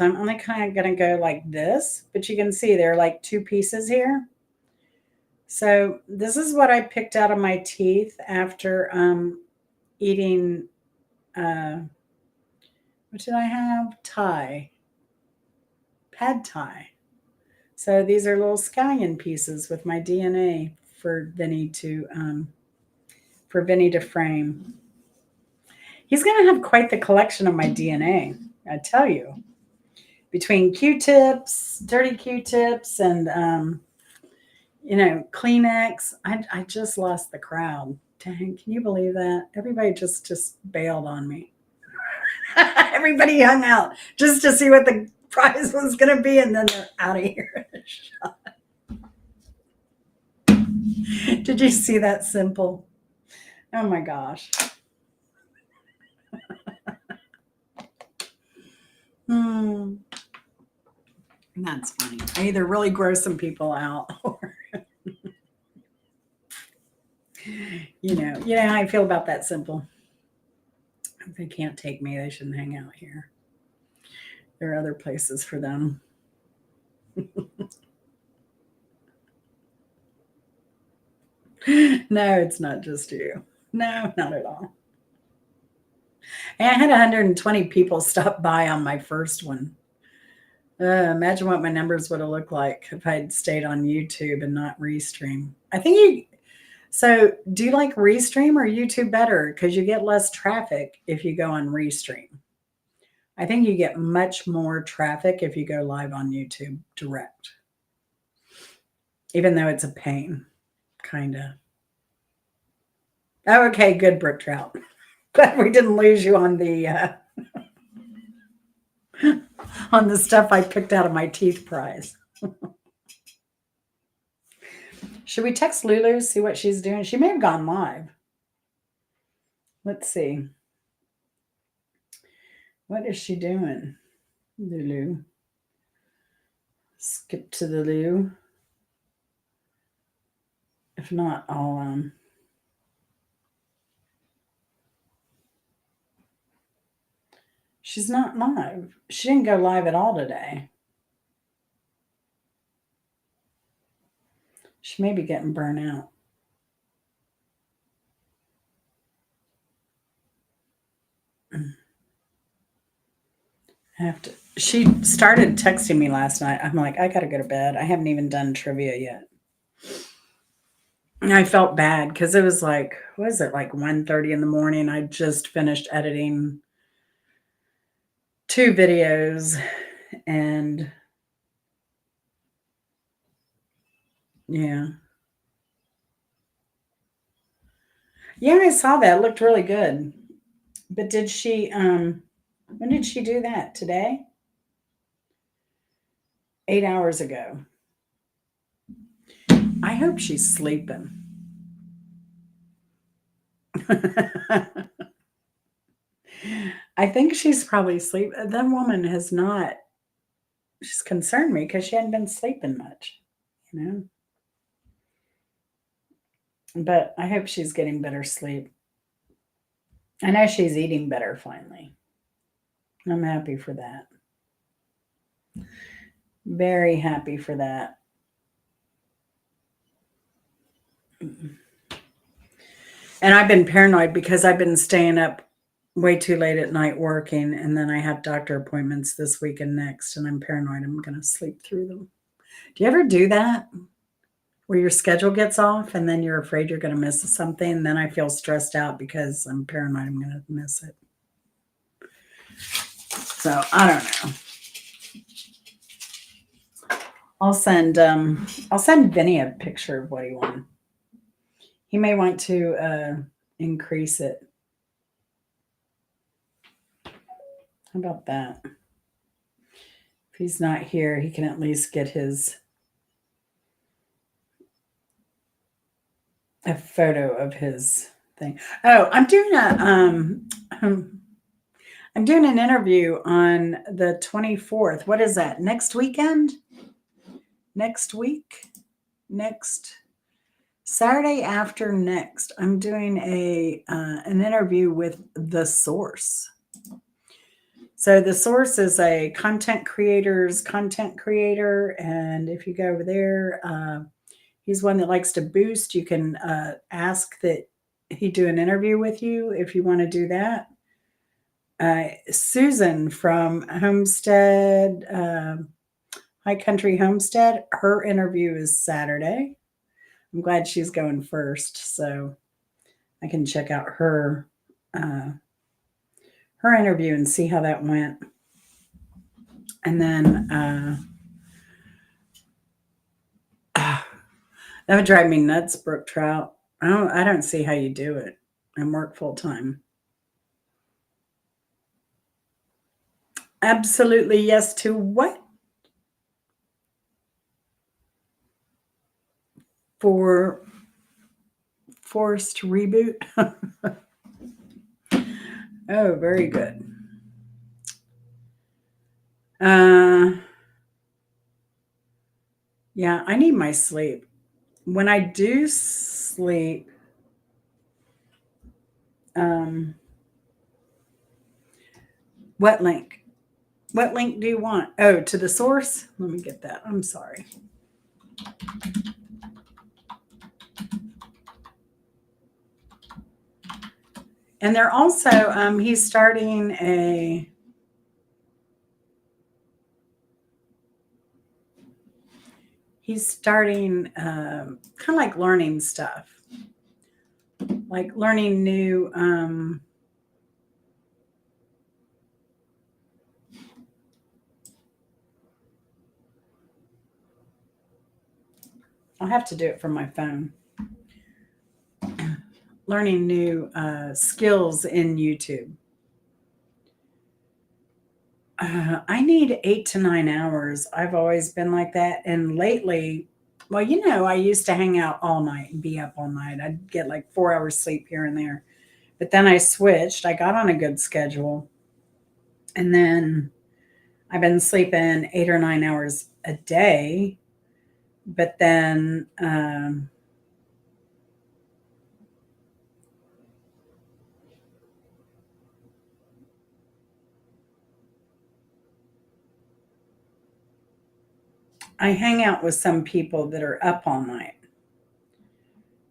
I'm only kind of going to go like this, but you can see there are like two pieces here. So this is what I picked out of my teeth after eating, what did I have? Pad Thai. So these are little scallion pieces with my DNA for Vinny to frame. He's going to have quite the collection of my DNA, I tell you. Between Q-tips, dirty Q-tips, and Kleenex. I just lost the crowd. Dang, can you believe that? Everybody just bailed on me. Everybody hung out just to see what the prize was going to be, and then they're out of here. Did you see that simple? Oh my gosh. That's funny. I either really gross some people out or you know how I feel about that simple. If they can't take me, they shouldn't hang out here. There are other places for them. No, it's not just you. No, not at all. And I had 120 people stop by on my first one. Imagine what my numbers would have looked like if I'd stayed on YouTube and not Restream. I think you. So, do you like Restream or YouTube better? Because you get less traffic if you go on Restream. I think you get much more traffic if you go live on YouTube direct, even though it's a pain, kind of. Oh, okay, good, Brook Trout. Glad we didn't lose you on the on the stuff I picked out of my teeth prize. Should we text Lulu, see what she's doing? She may have gone live. Let's see. What is she doing? Lulu. Skip to the Lou. If not, I'll she's not live. She didn't go live at all today. She may be getting burnt out. I have to. She started texting me last night. I'm like, I gotta go to bed. I haven't even done trivia yet. And I felt bad because it was like, what is it, like 1:30 in the morning? I just finished editing 2 videos and yeah. Yeah, I saw that. It looked really good. But did she when did she do that? Today? 8 hours ago. I hope she's sleeping. I think she's probably asleep. That woman has not. She's concerned me because she hadn't been sleeping much, you know. But I hope she's getting better sleep. I know she's eating better finally. I'm happy for that. Very happy for that. And I've been paranoid because I've been staying up way too late at night working, and then I have doctor appointments this week and next, and I'm paranoid I'm going to sleep through them. Do you ever do that? Where your schedule gets off and then you're afraid you're going to miss something, and then I feel stressed out because I'm paranoid I'm going to miss it. So I don't know. I'll send Vinny a picture of what he won. He may want to increase it. How about that? If he's not here, he can at least get a photo of his thing. Oh, I'm I'm doing an interview on the 24th. What is that? Next weekend? Next week? Next Saturday after next. I'm doing an interview with The Source. So The Source is a content creator's content creator, and if you go over there, he's one that likes to boost. You can ask that he do an interview with you if you want to do that. Susan from Homestead, High Country Homestead, her interview is Saturday. I'm glad she's going first, so I can check out uh, her interview and see how that went. And then that would drive me nuts, Brook Trout. I don't see how you do it and work full time. Absolutely yes to what? For forced reboot? Oh, very good. Uh, yeah, I need my sleep. When I do sleep, um, what link? What link do you want? Oh, to the source? Let me get that. I'm sorry. And they're also, he's starting kind of like learning stuff, like learning new, I'll have to do it from my phone. Learning new skills in YouTube. I need 8 to 9 hours. I've always been like that. And lately, well, I used to hang out all night and be up all night. I'd get like 4 hours sleep here and there. But then I switched. I got on a good schedule. And then I've been sleeping 8 or 9 hours a day. But then I hang out with some people that are up all night.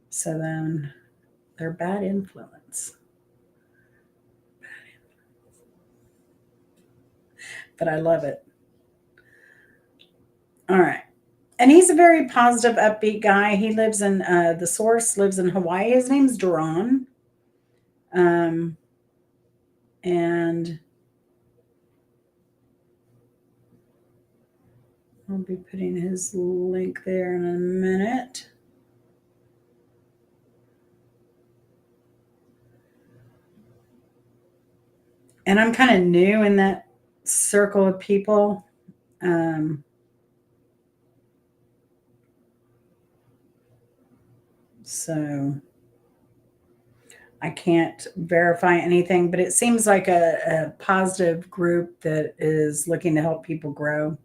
So then they're bad influence. But I love it. All right. And he's a very positive, upbeat guy. He lives in the source lives in Hawaii. His name's Duran. Um, and I'll be putting his link there in a minute. And I'm kind of new in that circle of people. Um, so I can't verify anything, but it seems like a positive group that is looking to help people grow.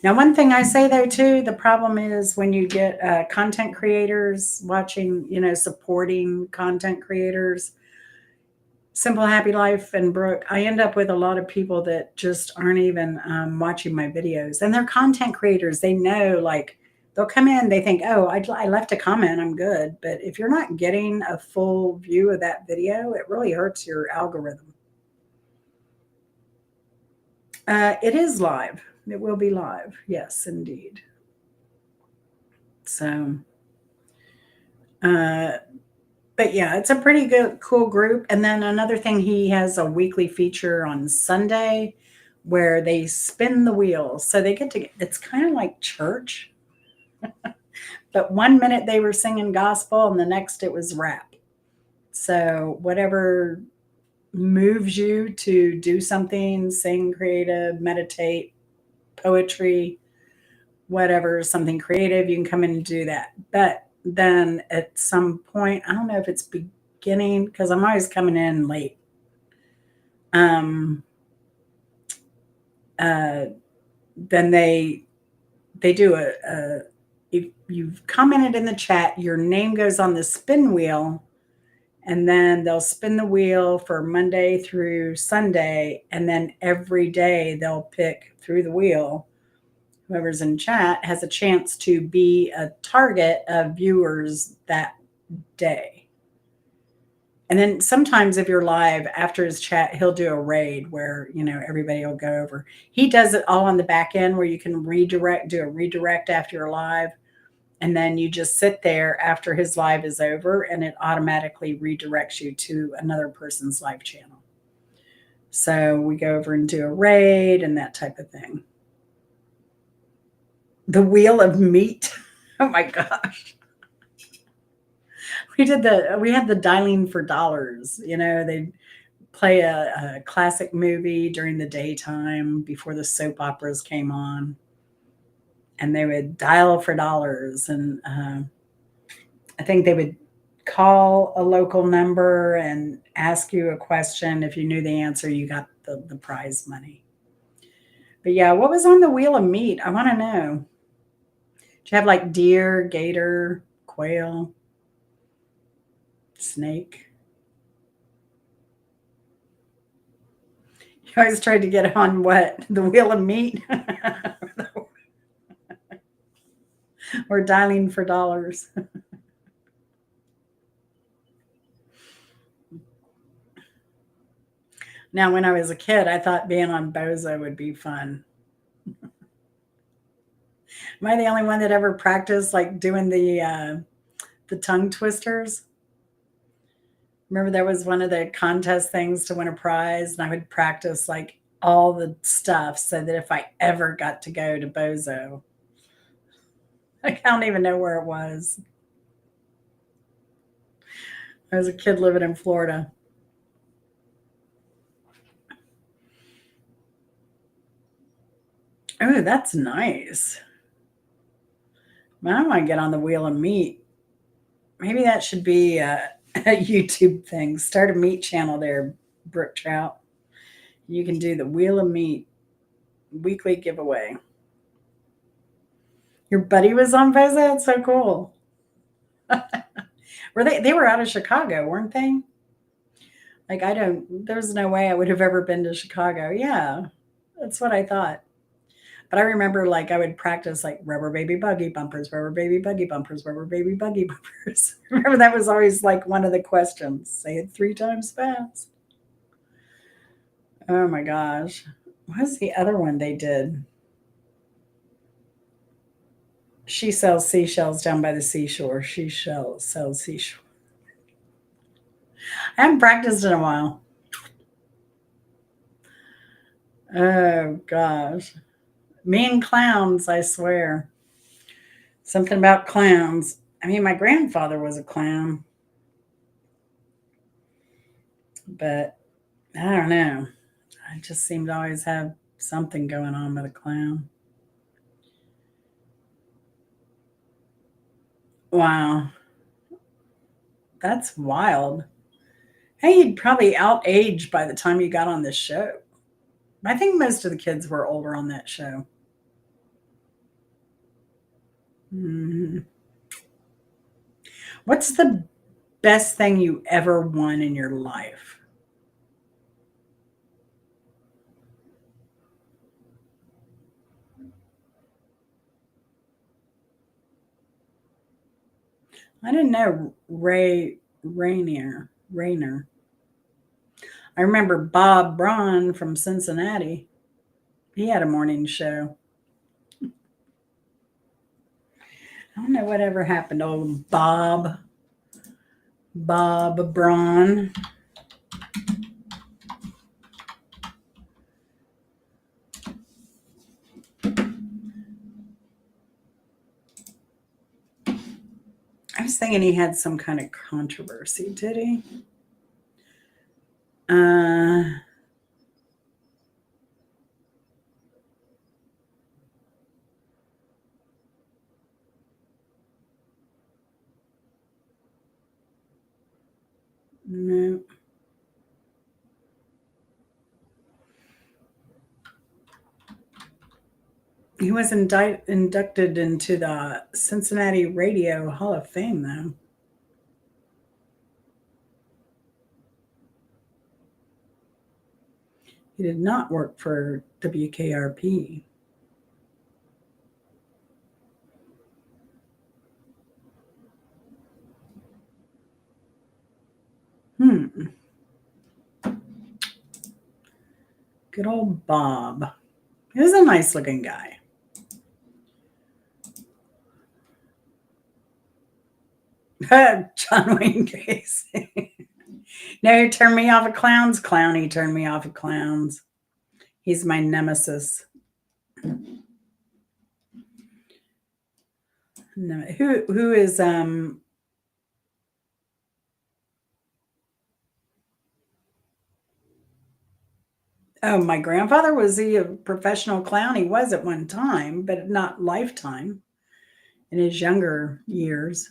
Now, one thing I say though too, the problem is when you get content creators watching, supporting content creators, Simple Happy Life and Brooke, I end up with a lot of people that just aren't even watching my videos, and they're content creators. They know, like, they'll come in, they think, oh, I left a comment, I'm good. But if you're not getting a full view of that video, it really hurts your algorithm. It is live. It will be live. Yes, indeed. So, uh, but yeah, it's a pretty good, cool group. And then another thing, he has a weekly feature on Sunday where they spin the wheel. So they get to, it's kind of like church, but 1 minute they were singing gospel and the next it was rap. So whatever moves you to do something, sing, creative, meditate, poetry, whatever, something creative, you can come in and do that. But then at some point, I don't know if it's beginning, because I'm always coming in late. Um, uh, then they do a if you've commented in the chat, your name goes on the spin wheel, and then they'll spin the wheel for Monday through Sunday, and then every day they'll pick through the wheel. Whoever's in chat has a chance to be a target of viewers that day. And then sometimes if you're live after his chat, he'll do a raid where, everybody will go over. He does it all on the back end where you can do a redirect after you're live. And then you just sit there after his live is over and it automatically redirects you to another person's live channel. So we go over and do a raid and that type of thing. The wheel of meat. Oh my gosh. We had the dialing for dollars. They'd play a classic movie during the daytime before the soap operas came on. And they would dial for dollars. And I think they would call a local number and ask you a question. If you knew the answer, you got the prize money. But yeah, what was on the wheel of meat? I want to know. Did you have like deer, gator, quail, snake? You always tried to get on what? The wheel of meat? Or dialing for dollars? Now, when I was a kid, I thought being on Bozo would be fun. Am I the only one that ever practiced like doing the tongue twisters? Remember there was one of the contest things to win a prize, and I would practice like all the stuff so that if I ever got to go to Bozo, I don't even know where it was. I was a kid living in Florida. Oh, that's nice. I want to get on the wheel of meat. Maybe that should be a YouTube thing. Start a meat channel there, Brook Trout. You can do the wheel of meat weekly giveaway. Your buddy was on Bozo? That's so cool. They were out of Chicago, weren't they? Like there's no way I would have ever been to Chicago. Yeah. That's what I thought. But I remember like I would practice like rubber baby buggy bumpers, rubber baby buggy bumpers, rubber baby buggy bumpers. Remember that was always like one of the questions. Say it 3 times fast. Oh my gosh. What was the other one they did? She sells seashells down by the seashore. Sells seashore. I haven't practiced in a while. Oh gosh. Me and clowns, I swear. Something about clowns. I mean, my grandfather was a clown, but I don't know. I just seem to always have something going on with a clown. Wow. That's wild. Hey, you'd probably outage by the time you got on this show. I think most of the kids were older on that show. Mhm. What's the best thing you ever won in your life? I didn't know Rainer. I remember Bob Braun from Cincinnati. He had a morning show. I don't know whatever happened to old Bob Braun. I was thinking he had some kind of controversy. Did he? Uh, no. He was inducted into the Cincinnati Radio Hall of Fame, though. He did not work for WKRP. Hmm. Good old Bob. He was a nice looking guy. John Wayne Gacy. No, turn me off of clowns. Clowny, turn me off of clowns. He's my nemesis. No, who is oh, my grandfather, was he a professional clown? He was at one time, but not lifetime, in his younger years.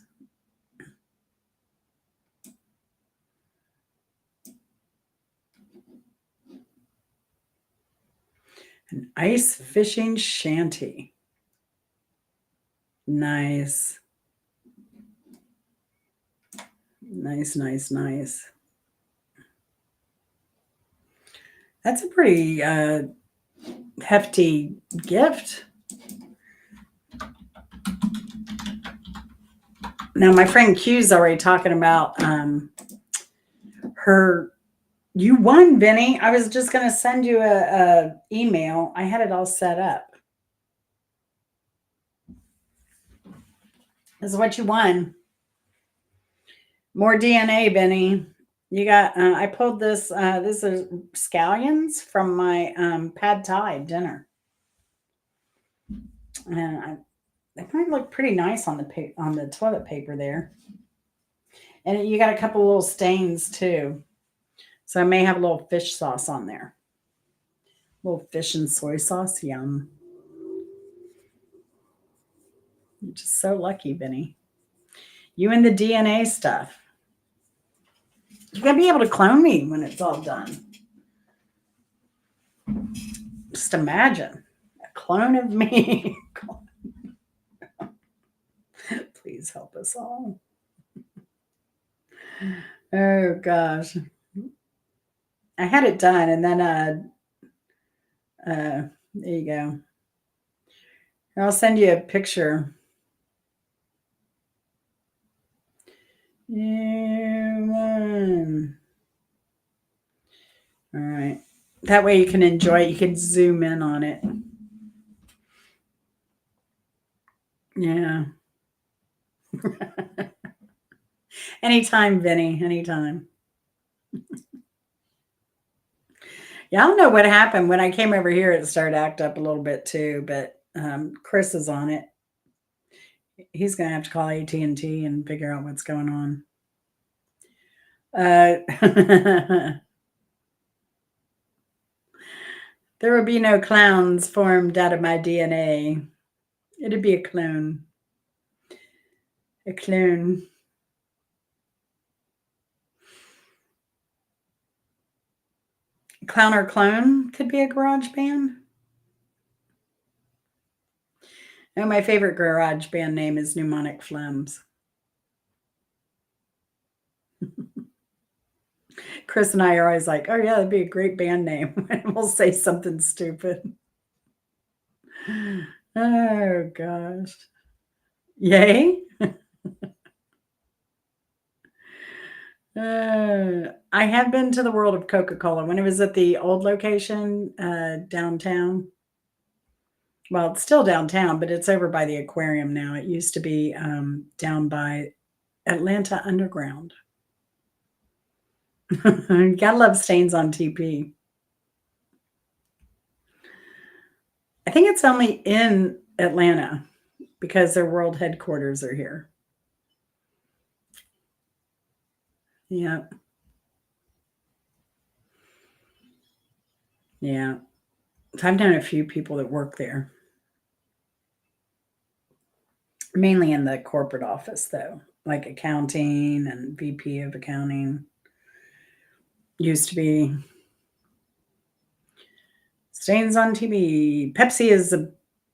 An ice fishing shanty. Nice. Nice, nice, nice. That's a pretty hefty gift. Now, my friend Q's already talking about her. You won, Vinny. I was just going to send you a email. I had it all set up. This is what you won. More DNA, Benny. You got. I pulled this. This is scallions from my pad thai dinner, and they might look pretty nice on the toilet paper there. And you got a couple little stains too, so I may have a little fish sauce on there. A little fish and soy sauce. Yum. You're just so lucky, Benny. You and the DNA stuff. You're gonna be able to clone me when it's all done. Just imagine a clone of me. Please help us all. Oh gosh. I had it done and then there you go. I'll send you a picture. You won. All right. That way you can enjoy it. You can zoom in on it. Yeah. Anytime, Vinny. Anytime. Yeah, I don't know what happened. When I came over here, it started to act up a little bit too, but Chris is on it. He's going to have to call AT&T and figure out what's going on. There would be no clowns formed out of my DNA. It'd be a clone. A clone. Clown or Clone could be a garage band. Oh, my favorite garage band name is Mnemonic Flems. Chris and I are always like, oh, yeah, that'd be a great band name. And we'll say something stupid. Oh, gosh. Yay? I have been to the World of Coca-Cola when it was at the old location downtown. Well, it's still downtown, but it's over by the aquarium now. It used to be down by Atlanta Underground. Gotta love stains on TP. I think it's only in Atlanta because their world headquarters are here. Yeah. Yeah. I've known a few people that work there. Mainly in the corporate office, though, like accounting and VP of accounting. Used to be stains on TV. Pepsi is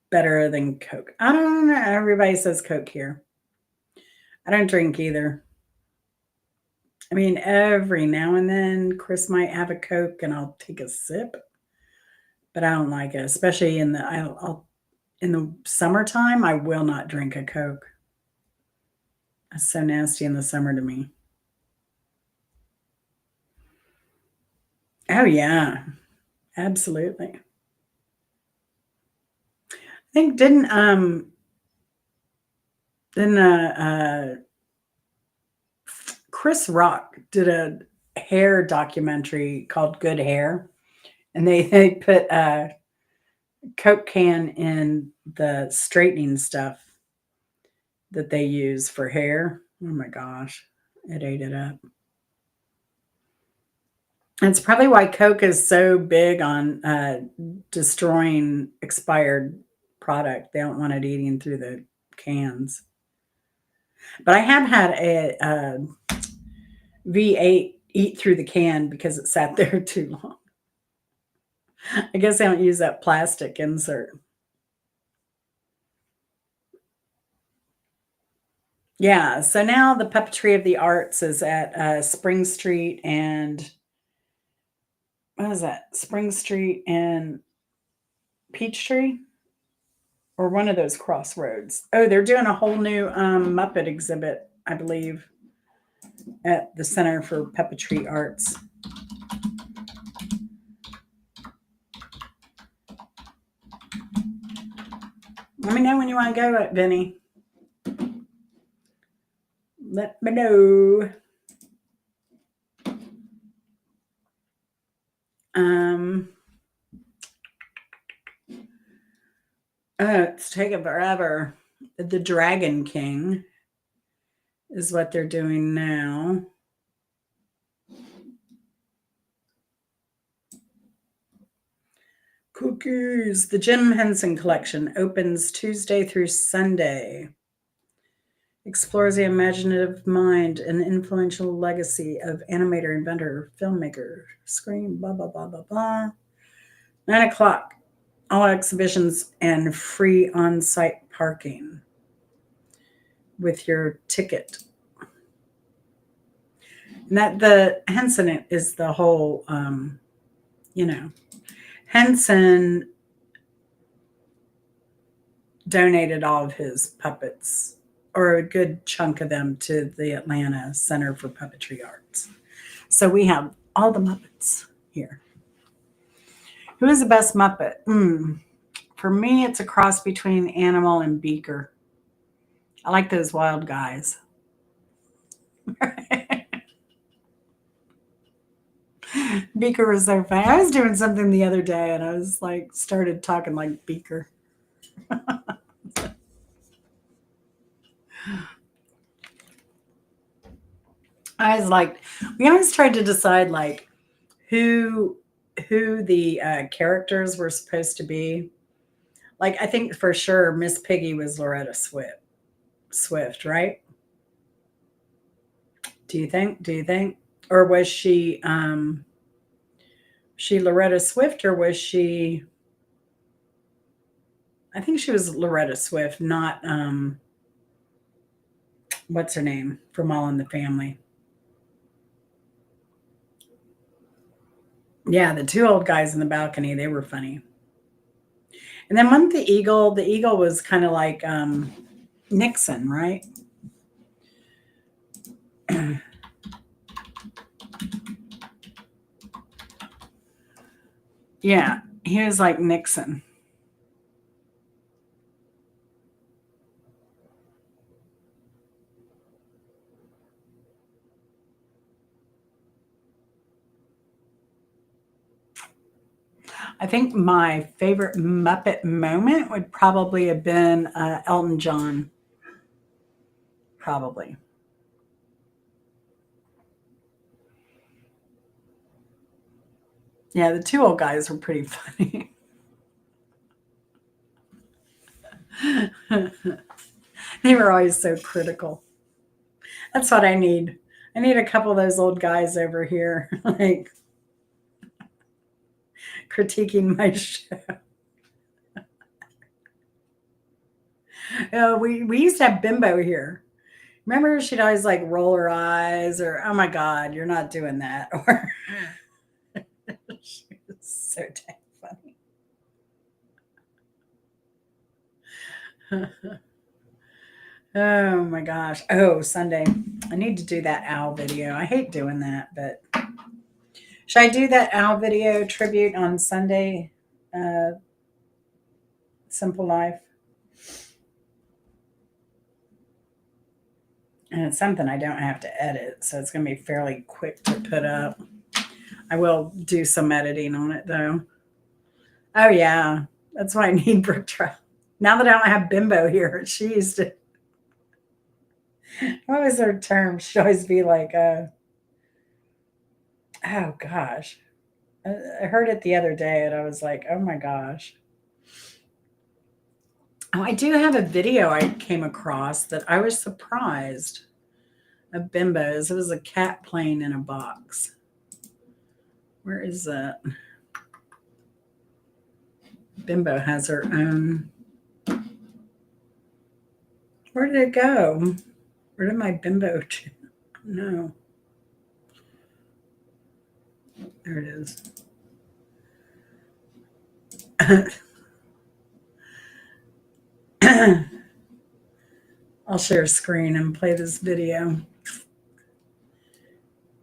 better than Coke? I don't know. Everybody says Coke here. I don't drink either. I mean, every now and then, Chris might have a Coke and I'll take a sip, but I don't like it, especially in the summertime. I will not drink a Coke. It's so nasty in the summer to me. Oh yeah, absolutely. I think didn't Chris Rock did a hair documentary called Good Hair, and they put a Coke can in the straightening stuff that they use for hair. Oh my gosh, it ate it up. That's probably why Coke is so big on destroying expired product. They don't want it eating through the cans. But I have had a V8 eat through the can because it sat there too long. I guess they don't use that plastic insert. Yeah, so now the Puppetry of the Arts is at Spring Street and what is that? Spring Street and Peachtree, or one of those crossroads. Oh, they're doing a whole new Muppet exhibit, I believe, at the Center for Puppetry Arts. Let me know when you want to go, Vinny. Let me know. Um, oh, it's taking forever. The Dragon King is what they're doing now. Cookies. The Jim Henson Collection opens Tuesday through Sunday. Explores the imaginative mind and influential legacy of animator, inventor, filmmaker, screen, blah, blah, blah, blah, blah. 9 o'clock. All exhibitions and free on site parking with your ticket. And that the Henson is the whole, Henson donated all of his puppets, or a good chunk of them, to the Atlanta Center for Puppetry Arts. So we have all the Muppets here. Who is the best Muppet? For me, it's a cross between Animal and Beaker. I like those wild guys. Beaker was so funny. I was doing something the other day and I was like, started talking like Beaker. I was like, we always tried to decide like who the characters were supposed to be. Like, I think for sure Miss Piggy was Loretta Swift, right? Do you think? Do you think? Or was she Loretta Swift, or was she, I think she was Loretta Swift, not what's her name from All in the Family. Yeah, the two old guys in the balcony, they were funny. And then one the eagle was kind of like Nixon, right? Yeah, he was like Nixon. I think my favorite Muppet moment would probably have been Elton John, probably. Yeah, the two old guys were pretty funny. They were always so critical. That's what I need. I need a couple of those old guys over here, like critiquing my show. We used to have Bimbo here. Remember, she'd always like roll her eyes, or oh my God, you're not doing that, or she was so dang funny. Oh my gosh. Oh, Sunday. I need to do that owl video. I hate doing that, but should I do that owl video tribute on Sunday? Uh, Simple Life. And it's something I don't have to edit, so it's going to be fairly quick to put up. I will do some editing on it though. Oh yeah, that's why I need Brooke Trout. Now that I don't have Bimbo here, she used to. What was her term? She'd always be like, "Oh gosh." I heard it the other day, and I was like, "Oh my gosh." Oh, I do have a video I came across that I was surprised of Bimbo's. It was a cat playing in a box. Where is that? Bimbo has her own. Where did it go? Where did my Bimbo? No. There it is. I'll share screen and play this video.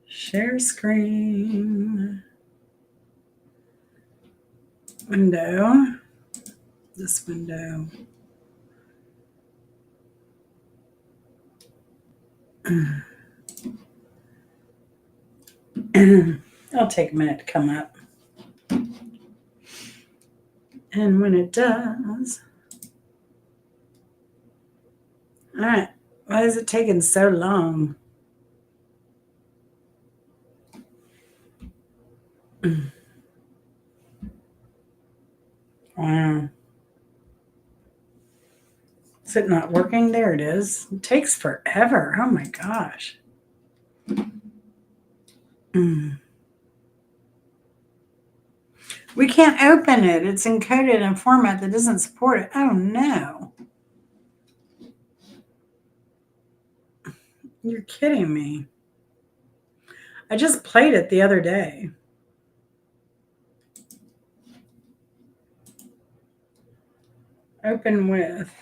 Share screen. Window. This window. It'll take a minute to come up. And when it does. All right. Why is it taking so long? Wow. Is it not working? There it is. It takes forever. Oh my gosh. We can't open it. It's encoded in a format that doesn't support it. Oh no. You're kidding me. I just played it the other day. Open with.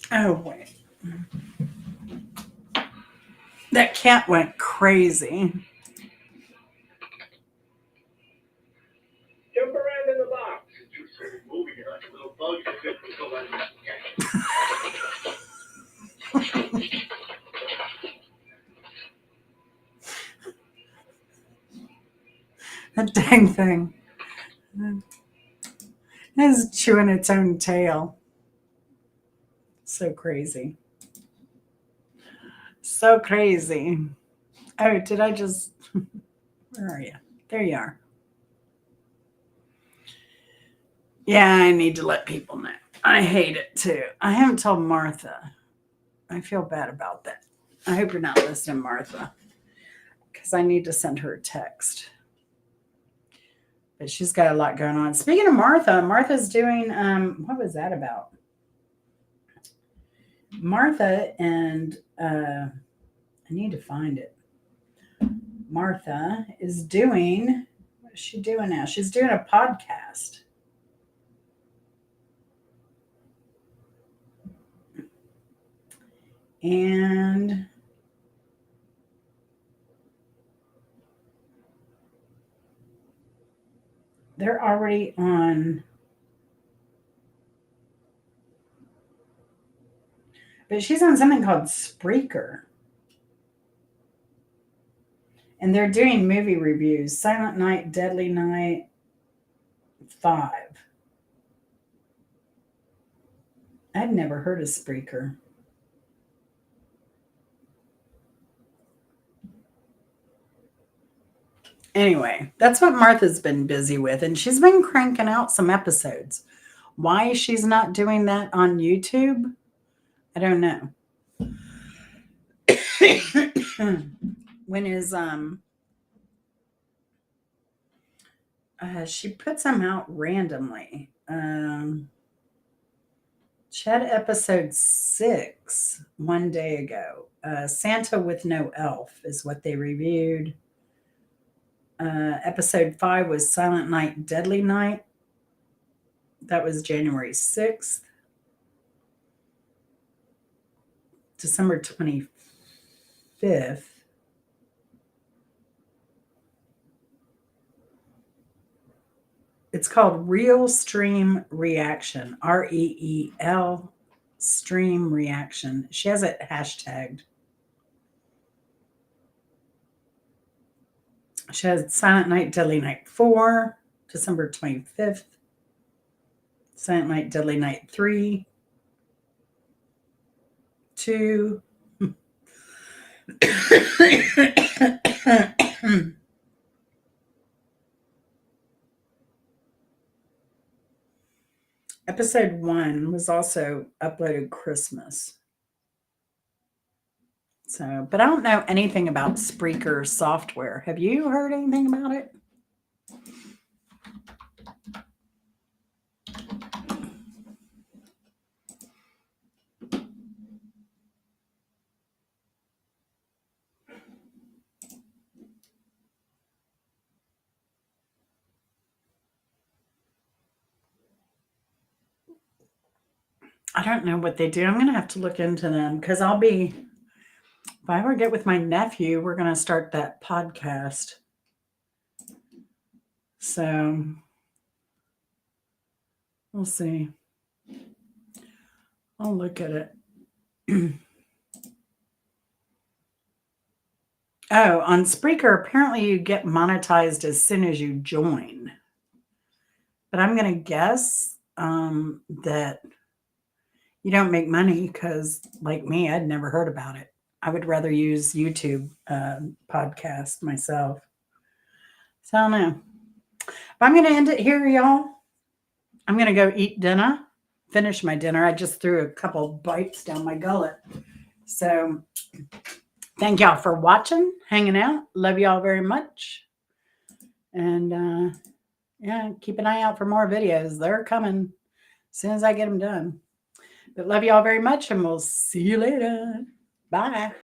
Oh, wait. That cat went crazy. Jump around in the box. Little bugs That dang thing. It's chewing its own tail. So crazy. So crazy. Oh, did I just. Where are you? There you are. Yeah, I need to let people know. I hate it too. I haven't told Martha. I feel bad about that. I hope you're not listening, Martha, because I need to send her a text. But she's got a lot going on. Speaking of Martha, Martha's doing, what was that about? Martha and, I need to find it. Martha is doing, what is she doing now? She's doing a podcast. And they're already on, but she's on something called Spreaker. And they're doing movie reviews. Silent Night, Deadly Night 5. I'd never heard of Spreaker. Anyway, that's what Martha's been busy with, and she's been cranking out some episodes. Why she's not doing that on YouTube, I don't know. When is she puts them out randomly. She had episode 6 one day ago. Santa with No Elf is what they reviewed. Episode 5 was Silent Night, Deadly Night. That was January 6th. December 25th. It's called Real Stream Reaction. REEL Stream Reaction. She has it hashtagged. She has Silent Night, Deadly Night 4, December 25th. Silent Night, Deadly Night 3, 2. Episode 1 was also uploaded Christmas. So, but I don't know anything about Spreaker software. Have you heard anything about it? I don't know what they do. I'm going to have to look into them because if I ever get with my nephew, we're going to start that podcast. So we'll see. I'll look at it. Oh, on Spreaker, apparently you get monetized as soon as you join. But I'm going to guess that you don't make money because, like me, I'd never heard about it. I would rather use YouTube podcast myself. So I don't know. But I'm going to end it here, y'all. I'm going to go eat dinner, finish my dinner. I just threw a couple bites down my gullet. So thank y'all for watching, hanging out. Love y'all very much. And yeah, keep an eye out for more videos. They're coming as soon as I get them done. But love y'all very much, and we'll see you later. Bye.